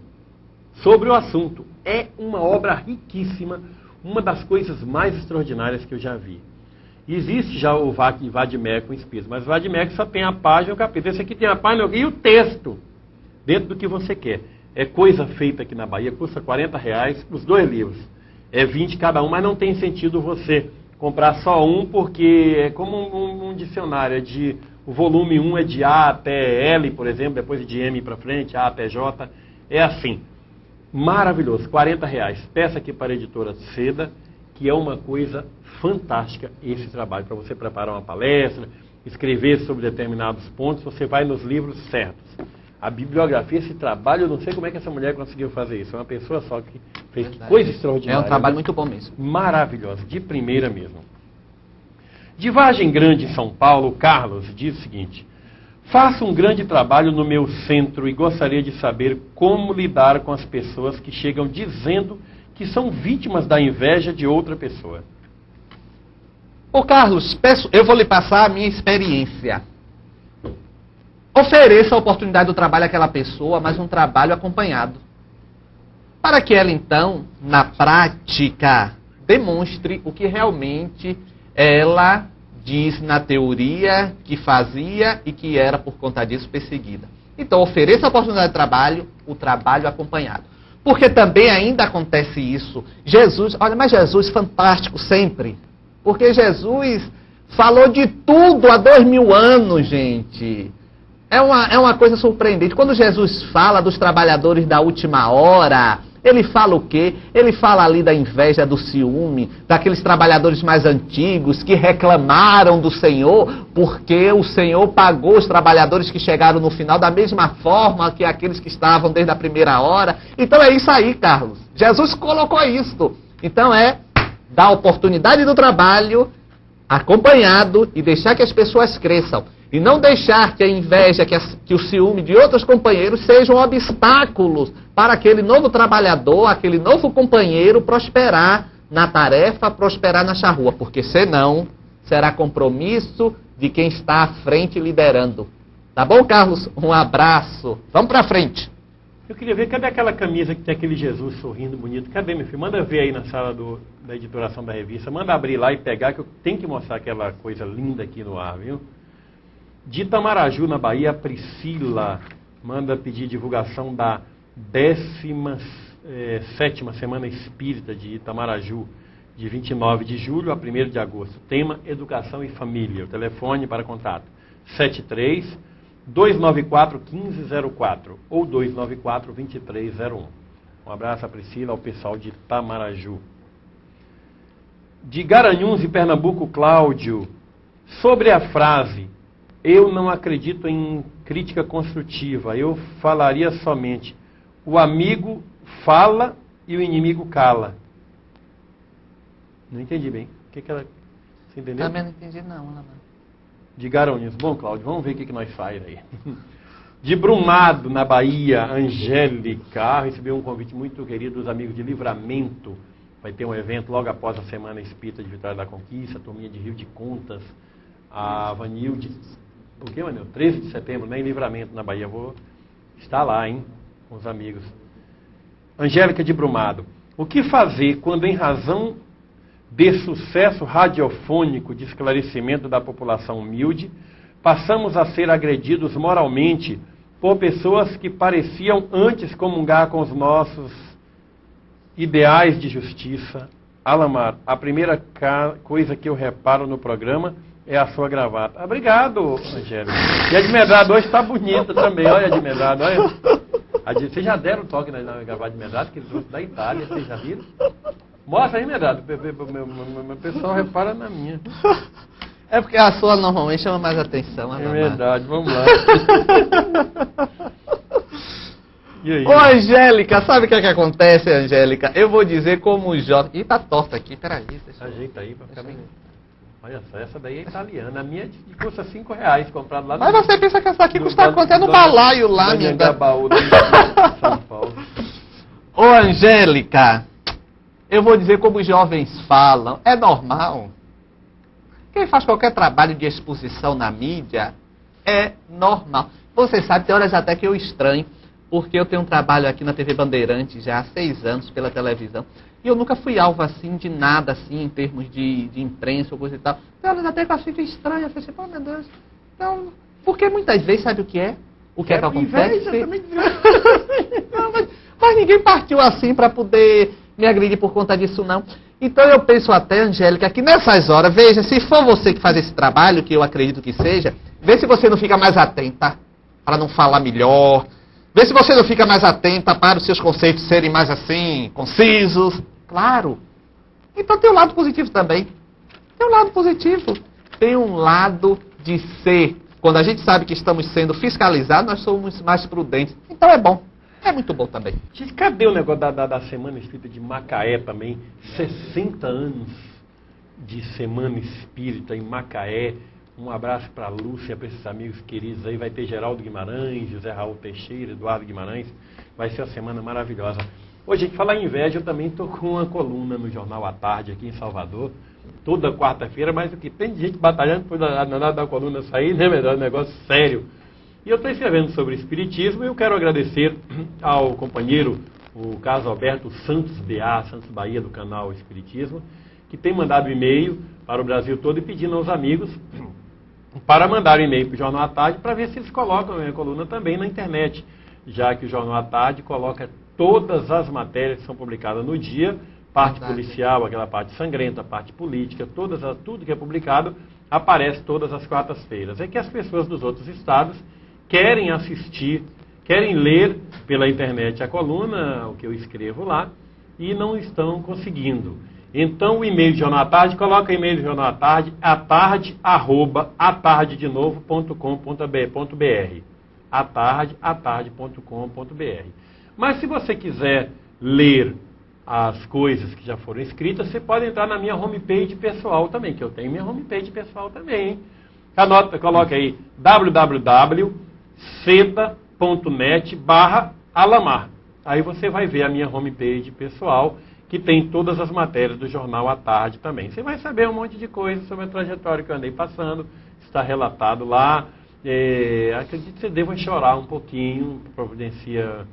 sobre o assunto. É uma obra riquíssima, uma das coisas mais extraordinárias que eu já vi. Existe já o Vadimeco Espírito, mas o Vadimeco só tem a página e o capítulo. Esse aqui tem a página e o texto, dentro do que você quer. É coisa feita aqui na Bahia, custa R$40, os 2 livros. É 20 cada um, mas não tem sentido você comprar só um, porque é como um dicionário, o volume 1 é de A até L, por exemplo, depois é de M para frente, A até J, é assim. Maravilhoso, R$40. Peça aqui para a editora Seda, que é uma coisa fantástica esse trabalho, para você preparar uma palestra, escrever sobre determinados pontos, você vai nos livros certos. A bibliografia, esse trabalho, eu não sei como é que essa mulher conseguiu fazer isso, é uma pessoa só que fez coisa extraordinária. É um trabalho muito bom mesmo. Maravilhosa, de primeira mesmo. De Vargem Grande, em São Paulo, Carlos diz o seguinte: faço um grande trabalho no meu centro e gostaria de saber como lidar com as pessoas que chegam dizendo que são vítimas da inveja de outra pessoa. Ô Carlos, eu vou lhe passar a minha experiência. Ofereça a oportunidade do trabalho àquela pessoa, mas um trabalho acompanhado. Para que ela, então, na prática, demonstre o que realmente ela diz na teoria que fazia e que era, por conta disso, perseguida. Então, ofereça a oportunidade de trabalho, o trabalho acompanhado. Porque também ainda acontece isso. Jesus, olha, mas Jesus fantástico sempre. Porque Jesus falou de tudo há 2000 anos, gente. É uma coisa surpreendente. Quando Jesus fala dos trabalhadores da última hora, ele fala o quê? Ele fala ali da inveja, do ciúme, daqueles trabalhadores mais antigos que reclamaram do Senhor, porque o Senhor pagou os trabalhadores que chegaram no final da mesma forma que aqueles que estavam desde a primeira hora. Então é isso aí, Carlos. Jesus colocou isso. Então é dar oportunidade do trabalho acompanhado e deixar que as pessoas cresçam. E não deixar que a inveja, que o ciúme de outros companheiros sejam obstáculos para aquele novo trabalhador, aquele novo companheiro prosperar na tarefa, prosperar na charrua. Porque senão será compromisso de quem está à frente liderando. Tá bom, Carlos? Um abraço. Vamos para frente. Eu queria ver, cadê aquela camisa que tem aquele Jesus sorrindo bonito? Cadê, meu filho? Manda ver aí na sala da editoração da revista. Manda abrir lá e pegar, que eu tenho que mostrar aquela coisa linda aqui no ar, viu? De Itamaraju, na Bahia, a Priscila manda pedir divulgação da 17ª Semana Espírita de Itamaraju, de 29 de julho a 1º de agosto. Tema: Educação e Família. O telefone para contato: 73-294-1504 ou 294-2301. Um abraço a Priscila, ao pessoal de Itamaraju. De Garanhuns e Pernambuco, Cláudio, sobre a frase "eu não acredito em crítica construtiva, eu falaria somente: o amigo fala e o inimigo cala. Não entendi bem. O que ela... Você entendeu? Também não entendi não, Alamar. De Garanhuns. Bom, Cláudio, vamos ver o que nós faz aí. De Brumado, na Bahia, Angélica recebeu um convite muito querido dos amigos de Livramento. Vai ter um evento logo após a Semana Espírita de Vitória da Conquista, a turminha de Rio de Contas, a Vanilde. O que, Manel? 13 de setembro, né, em Livramento, na Bahia. Vou estar lá, hein, com os amigos. Angélica de Brumado. O que fazer quando, em razão de sucesso radiofônico de esclarecimento da população humilde, passamos a ser agredidos moralmente por pessoas que pareciam antes comungar com os nossos ideais de justiça? Alamar, a primeira coisa que eu reparo no programa é a sua gravata. Obrigado, Angélica. E a de Medrado hoje está bonita também. Olha a de Medrado, olha. Vocês já deram toque na gravata de Medrado, que ele trouxe da Itália, vocês já viram? Mostra aí, Medrado. Meu pessoal repara na minha. É porque a sua normalmente chama mais atenção. É verdade, vamos lá. E aí? Ô, Angélica, sabe o que acontece, Angélica? Eu vou dizer como o jovem... Ih, tá torta aqui, peraí. Ajeita aí pra ficar bem... Olha só, essa daí é italiana. A minha custa R$5 comprado lá. Mas você pensa que essa aqui custa quanto? É no balaio lá, minha... Anhangabaú, São Paulo. Ô, Angélica, eu vou dizer como os jovens falam. É normal. Quem faz qualquer trabalho de exposição na mídia é normal. Você sabe, tem horas até que eu estranho, porque eu tenho um trabalho aqui na TV Bandeirantes já há 6 anos pela televisão, e eu nunca fui alvo assim de nada, assim, em termos de imprensa ou coisa e tal. Tem horas até que eu fico estranho, eu falei assim, pô, meu Deus. Então, porque muitas vezes, sabe o que é? O que é que acontece? Não, mas ninguém partiu assim para poder me agredir por conta disso, não. Então eu penso até, Angélica, que nessas horas, veja, se for você que faz esse trabalho, que eu acredito que seja, vê se você não fica mais atenta para não falar melhor. Vê se você não fica mais atenta para os seus conceitos serem mais assim, concisos. Claro. Então tem um lado positivo também. Tem um lado positivo. Tem um lado de ser. Quando a gente sabe que estamos sendo fiscalizados, nós somos mais prudentes. Então é bom. É muito bom também. Gente, cadê o negócio da Semana Espírita de Macaé também? 60 anos de Semana Espírita em Macaé. Um abraço para a Lúcia, para esses amigos queridos aí. Vai ter Geraldo Guimarães, José Raul Teixeira, Eduardo Guimarães. Vai ser uma semana maravilhosa. Hoje, gente, falar em inveja, eu também estou com uma coluna no Jornal à Tarde aqui em Salvador. Toda quarta-feira, mas o que tem de gente batalhando por nada da coluna sair, né, melhor, negócio sério. E eu estou escrevendo sobre Espiritismo e eu quero agradecer ao companheiro, o Carlos Alberto Santos Bahia, do canal Espiritismo, que tem mandado e-mail para o Brasil todo e pedindo aos amigos para mandar um e-mail para o Jornal à Tarde para ver se eles colocam a minha coluna também na internet, já que o Jornal à Tarde coloca todas as matérias que são publicadas no dia, parte policial, aquela parte sangrenta, parte política, tudo que é publicado aparece todas as quartas-feiras. É que as pessoas dos outros estados querem assistir, querem ler pela internet a coluna, o que eu escrevo lá, e não estão conseguindo. Então, o e-mail do Jornal à Tarde, coloca o e-mail do Jornal à Tarde, atarde@atardedenovo.com.br. atarde.com.br. Mas se você quiser ler as coisas que já foram escritas, você pode entrar na minha homepage pessoal também, que eu tenho minha homepage pessoal também, hein? Coloca aí www.seda.net/Alamar. Aí você vai ver a minha homepage pessoal, que tem todas as matérias do Jornal à Tarde também. Você vai saber um monte de coisa sobre a trajetória que eu andei passando, está relatado lá. Acredito que você deva chorar um pouquinho, providencia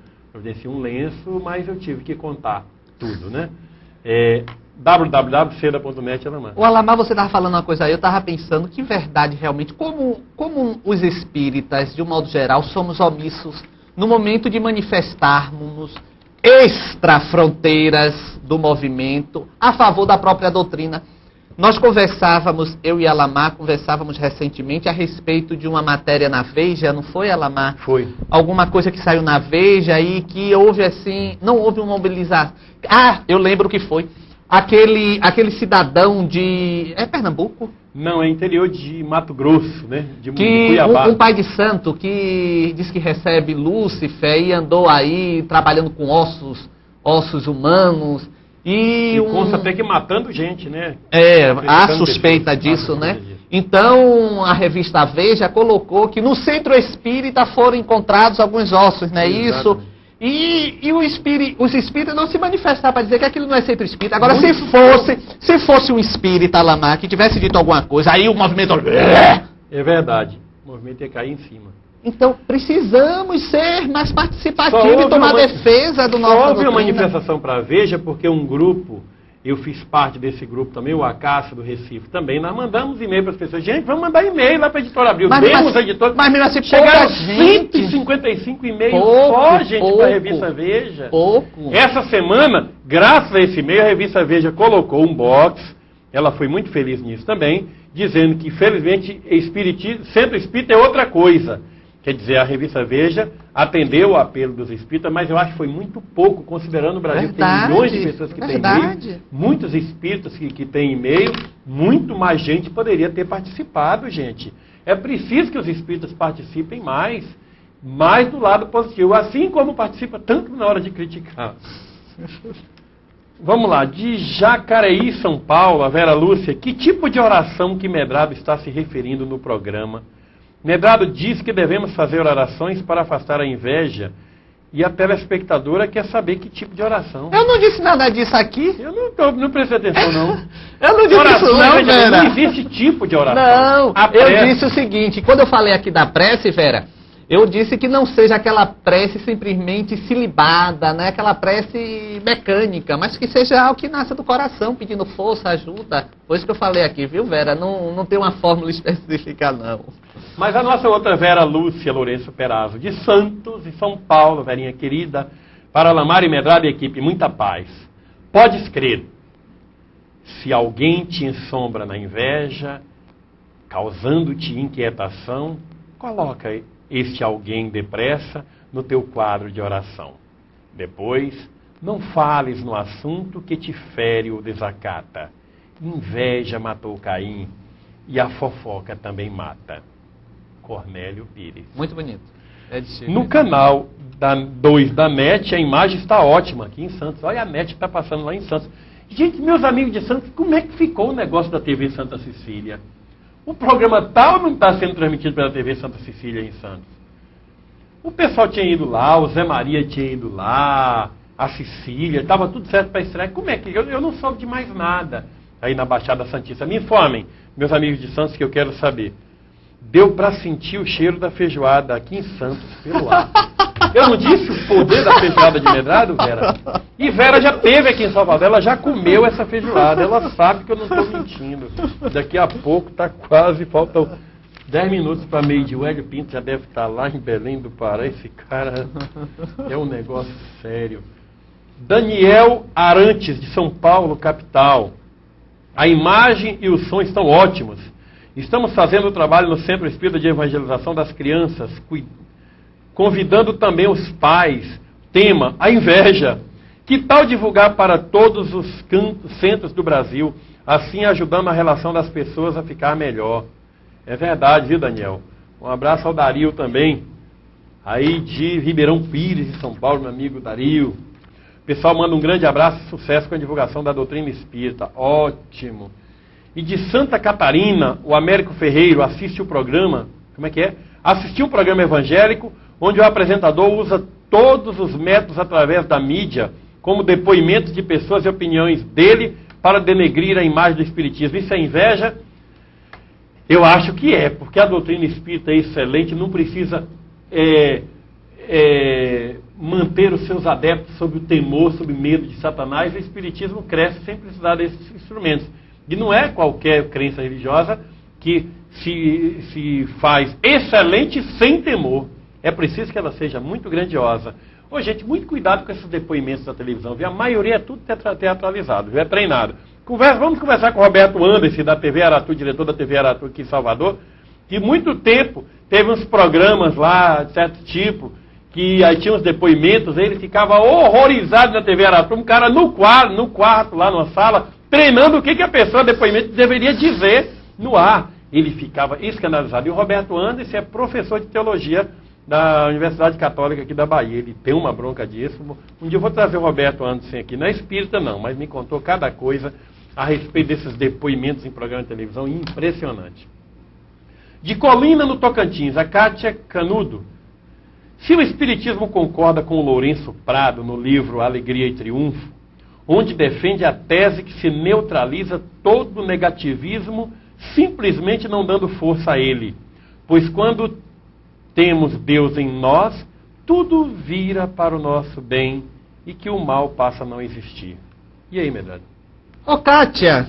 um lenço, mas eu tive que contar tudo, né? www.seda.net Alamar. O Alamar, você estava falando uma coisa aí, eu estava pensando que verdade realmente, como os espíritas, de um modo geral, somos omissos no momento de manifestarmos extra-fronteiras do movimento a favor da própria doutrina. Nós conversávamos, eu e Alamar, conversávamos recentemente a respeito de uma matéria na Veja, não foi, Alamar? Foi. Alguma coisa que saiu na Veja e que houve assim, não houve uma mobilização. Ah, eu lembro o que foi. aquele cidadão de... É Pernambuco? Não, é interior de Mato Grosso, né? De Que Cuiabá. um pai de santo que diz que recebe Lúcifer e andou aí trabalhando com ossos humanos. E consta até que matando gente, né? Há suspeita disso, né? Então, a revista Veja colocou que no centro espírita foram encontrados alguns ossos, não é isso? E os espíritas não se manifestaram para dizer que aquilo não é centro espírita. Agora, se fosse um espírita, Alamar, que tivesse dito alguma coisa, aí o movimento... É verdade. O movimento ia cair em cima. Então, precisamos ser mais participativos e tomar defesa do nosso doutrina. Houve uma manifestação para a Veja, porque um grupo, eu fiz parte desse grupo também, o Acácio do Recife também, nós mandamos e-mail para as pessoas. Gente, vamos mandar e-mail lá para a Editora Abril. Demos a editora. Mas mesmo assim, chegaram 155 e-mails só, gente, para a Revista Veja. Pouco. Essa semana, graças a esse e-mail, a Revista Veja colocou um box, ela foi muito feliz nisso também, dizendo que, infelizmente, Centro Espírita é outra coisa. Quer dizer, a Revista Veja atendeu o apelo dos espíritas, mas eu acho que foi muito pouco, considerando o Brasil que tem milhões de pessoas que têm e-mail, muitos espíritas que têm e-mail, muito mais gente poderia ter participado, gente. É preciso que os espíritas participem mais do lado positivo, assim como participa tanto na hora de criticar. Vamos lá, de Jacareí, São Paulo, a Vera Lúcia, que tipo de oração que Medrado está se referindo no programa? Medrado diz que devemos fazer orações para afastar a inveja e a telespectadora quer saber que tipo de oração. Eu não disse nada disso aqui. Eu não prestei atenção, não. Eu não disse oração, isso não, Vera. Não existe tipo de oração. Não, eu disse o seguinte, quando eu falei aqui da prece, Vera, eu disse que não seja aquela prece simplesmente silibada, né? Aquela prece mecânica, mas que seja algo que nasça do coração, pedindo força, ajuda. Foi isso que eu falei aqui, viu, Vera? Não tem uma fórmula específica, não. Mas a nossa outra Vera Lúcia Lourenço Perazzo, de Santos e São Paulo, Verinha querida, para Alamar e Medrado e equipe, muita paz. Podes crer, se alguém te ensombra na inveja, causando-te inquietação, coloca este alguém depressa no teu quadro de oração. Depois, não fales no assunto que te fere ou desacata. Inveja matou Caim e a fofoca também mata. Cornélio Pires. Muito bonito. No canal 2 da NET, a imagem está ótima aqui em Santos. Olha a NET que está passando lá em Santos. Gente, meus amigos de Santos, como é que ficou o negócio da TV Santa Cecília? O programa tal não está sendo transmitido pela TV Santa Cecília em Santos. O pessoal tinha ido lá, o Zé Maria tinha ido lá, a Cecília, estava tudo certo para estrear. Como é que... Eu não soube de mais nada aí na Baixada Santista. Me informem, meus amigos de Santos, que eu quero saber. Deu para sentir o cheiro da feijoada aqui em Santos, pelo ar. Eu não disse o poder da feijoada de Medrado, Vera? E Vera já teve aqui em Salvador, ela já comeu essa feijoada, ela sabe que eu não estou mentindo. Daqui a pouco está quase, faltam 10 minutos para meio-dia. O Hélio Pinto já deve estar lá em Belém do Pará. Esse cara é um negócio sério. Daniel Arantes, de São Paulo, capital. A imagem e o som estão ótimos. Estamos fazendo o trabalho no Centro Espírita de Evangelização das Crianças, convidando também os pais. Tema, a inveja. Que tal divulgar para todos os centros do Brasil, assim ajudando a relação das pessoas a ficar melhor? É verdade, viu, Daniel? Um abraço ao Dario também, aí de Ribeirão Pires, de São Paulo, meu amigo Dario. O pessoal manda um grande abraço e sucesso com a divulgação da doutrina espírita. Ótimo. E de Santa Catarina, o Américo Ferreiro assiste o programa, como é que é? Assistiu um programa evangélico, onde o apresentador usa todos os métodos através da mídia, como depoimentos de pessoas e opiniões dele, para denegrir a imagem do espiritismo. Isso é inveja? Eu acho que é, porque a doutrina espírita é excelente, não precisa manter os seus adeptos sob o temor, sob o medo de Satanás. O espiritismo cresce sem precisar desses instrumentos. E não é qualquer crença religiosa que se faz excelente sem temor. É preciso que ela seja muito grandiosa. Ô, gente, muito cuidado com esses depoimentos da televisão, viu? A maioria é tudo teatralizado, viu? É treinado. Vamos conversar com o Roberto Anderson, da TV Aratu, diretor da TV Aratu aqui em Salvador, que muito tempo teve uns programas lá, de certo tipo, que aí tinha uns depoimentos, ele ficava horrorizado na TV Araçá, um cara no quarto, lá numa sala, treinando o que a pessoa depoimento deveria dizer no ar. Ele ficava escandalizado. E o Roberto Anderson é professor de teologia da Universidade Católica aqui da Bahia. Ele tem uma bronca disso. Um dia eu vou trazer o Roberto Anderson aqui, não é espírita não, mas me contou cada coisa a respeito desses depoimentos em programa de televisão impressionante. De Colina, no Tocantins, a Kátia Canudo. Se o Espiritismo concorda com o Lourenço Prado no livro Alegria e Triunfo, onde defende a tese que se neutraliza todo o negativismo simplesmente não dando força a ele, pois quando temos Deus em nós, tudo vira para o nosso bem e que o mal passa a não existir. E aí, Medrado? Ô, Kátia,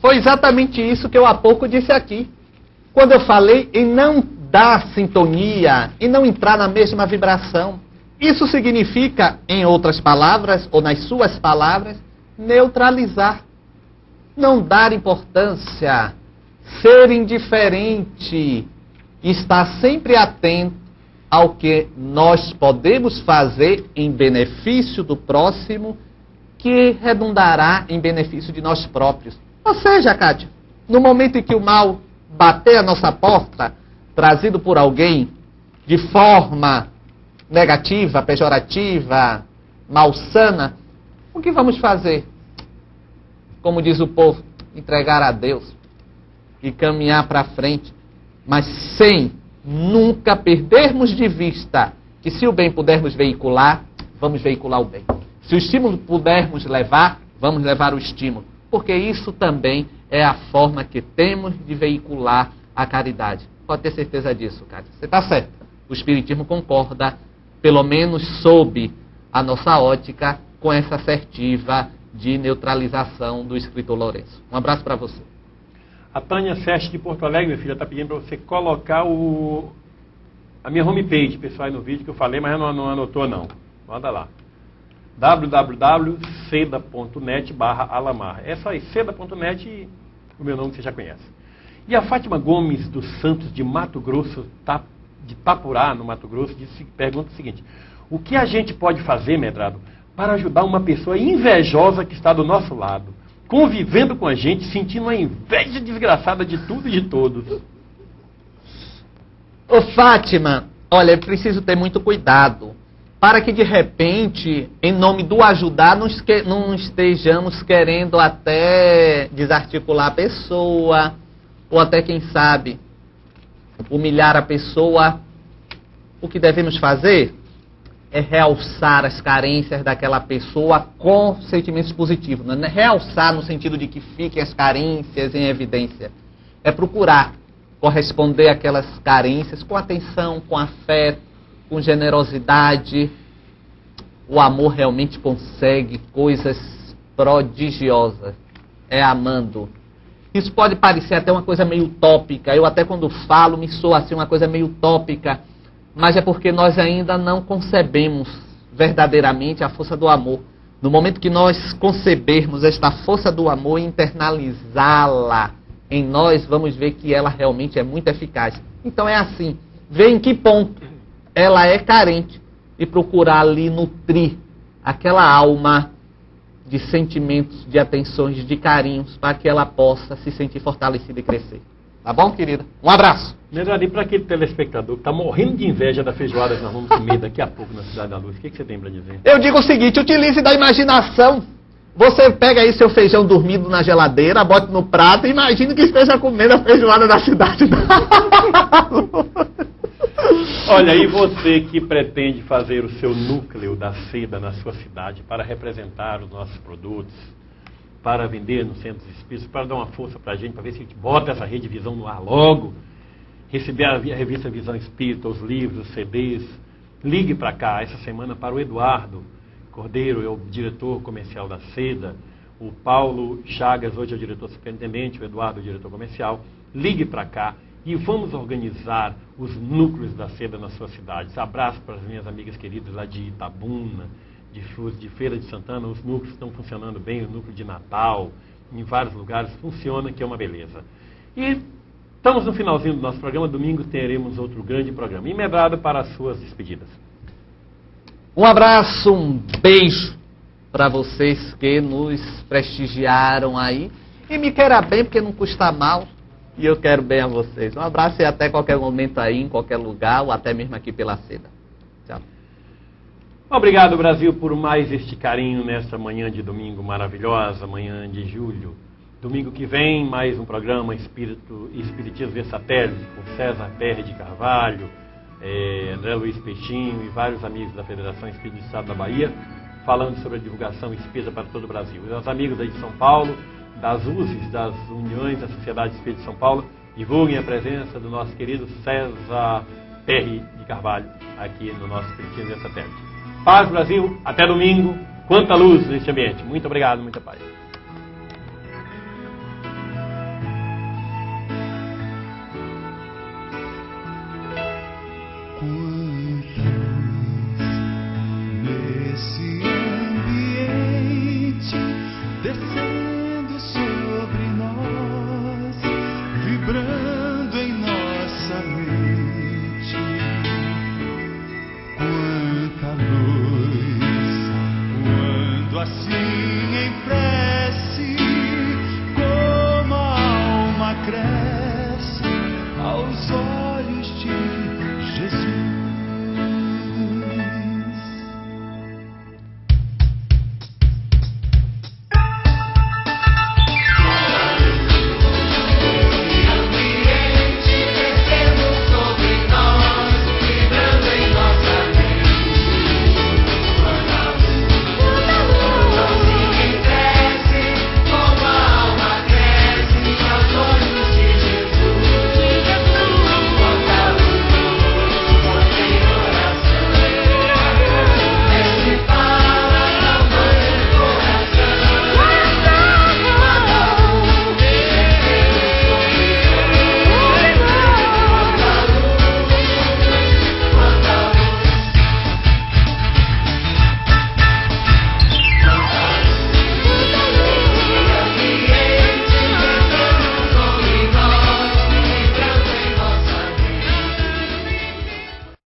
foi exatamente isso que eu há pouco disse aqui. Quando eu falei em não dar sintonia, em não entrar na mesma vibração. Isso significa, em outras palavras, ou nas suas palavras, neutralizar. Não dar importância, ser indiferente, estar sempre atento ao que nós podemos fazer em benefício do próximo, que redundará em benefício de nós próprios. Ou seja, Kátia, no momento em que o mal bater a nossa porta, trazido por alguém de forma negativa, pejorativa, malsana, o que vamos fazer? Como diz o povo, entregar a Deus e caminhar para frente, mas sem nunca perdermos de vista que se o bem pudermos veicular, vamos veicular o bem. Se o estímulo pudermos levar, vamos levar o estímulo, porque isso também é a forma que temos de veicular a caridade. Pode ter certeza disso, Kátia. Você está certo. O Espiritismo concorda, pelo menos sob a nossa ótica, com essa assertiva de neutralização do escritor Lourenço. Um abraço para você. A Tânia Seste de Porto Alegre, minha filha, está pedindo para você colocar a minha homepage, pessoal, aí no vídeo que eu falei, mas não anotou não. Manda lá. www.seda.net/alamar. É só aí, seda.net e o meu nome você já conhece. E a Fátima Gomes dos Santos, de Mato Grosso, de Tapurá, no Mato Grosso, pergunta o seguinte: o que a gente pode fazer, Medrado, para ajudar uma pessoa invejosa que está do nosso lado, convivendo com a gente, sentindo uma inveja desgraçada de tudo e de todos? Ô Fátima, olha, é preciso ter muito cuidado, para que de repente, em nome do ajudar, não estejamos querendo até desarticular a pessoa, ou até, quem sabe, humilhar a pessoa. O que devemos fazer é realçar as carências daquela pessoa com sentimentos positivos. Não é realçar no sentido de que fiquem as carências em evidência. É procurar corresponder àquelas carências com atenção, com afeto, com generosidade. O amor realmente consegue coisas prodigiosas. É amando. Isso pode parecer até uma coisa meio utópica. Eu até quando falo me soa assim uma coisa meio utópica. Mas é porque nós ainda não concebemos verdadeiramente a força do amor. No momento que nós concebermos esta força do amor e internalizá-la em nós, vamos ver que ela realmente é muito eficaz. Então é assim. Ver em que ponto ela é carente e procurar ali nutrir aquela alma de sentimentos, de atenções, de carinhos, para que ela possa se sentir fortalecida e crescer. Tá bom, querida? Um abraço. Medrado, e para aquele telespectador que está morrendo de inveja da feijoada que nós vamos comer daqui a pouco na Cidade da Luz, o que você tem para dizer? Eu digo o seguinte, utilize da imaginação. Você pega aí seu feijão dormido na geladeira, bote no prato e imagine que esteja comendo a feijoada da Cidade da Luz. Olha, e você que pretende fazer o seu núcleo da seda na sua cidade para representar os nossos produtos, para vender nos centros espíritas, para dar uma força para a gente, para ver se a gente bota essa Rede Visão no ar logo, receber a revista Visão Espírita, os livros, os CDs, ligue para cá essa semana para o Eduardo Cordeiro, é o diretor comercial da Seda, o Paulo Chagas, hoje é o diretor superintendente, o Eduardo, o diretor comercial. Ligue para cá e vamos organizar os núcleos da Seda na sua cidade. Abraço para as minhas amigas queridas lá de Itabuna, de Feira de Santana. Os núcleos estão funcionando bem, o núcleo de Natal, em vários lugares funciona, que é uma beleza. E estamos no finalzinho do nosso programa. Domingo teremos outro grande programa. E Medrado, para as suas despedidas. Um abraço, um beijo para vocês que nos prestigiaram aí. E me queira bem, porque não custa mal. E eu quero bem a vocês. Um abraço e até qualquer momento aí, em qualquer lugar, ou até mesmo aqui pela seda. Tchau. Obrigado, Brasil, por mais este carinho nesta manhã de domingo maravilhosa, manhã de julho. Domingo que vem, mais um programa Espiritismo via Satélite, com César Perry de Carvalho, André Luiz Peixinho e vários amigos da Federação Espírita do Estado da Bahia, falando sobre a divulgação espírita para todo o Brasil. E os amigos aí de São Paulo, das USES, das Uniões da Sociedade Espírita de São Paulo, divulguem a presença do nosso querido César Perry de Carvalho aqui no nosso Espiritismo via Satélite. Paz, Brasil, até domingo. Quanta luz neste ambiente. Muito obrigado, muita paz. Nesse ambiente, descendo sobre nós, vibrando em nossa mente. Quanta luz, quando assim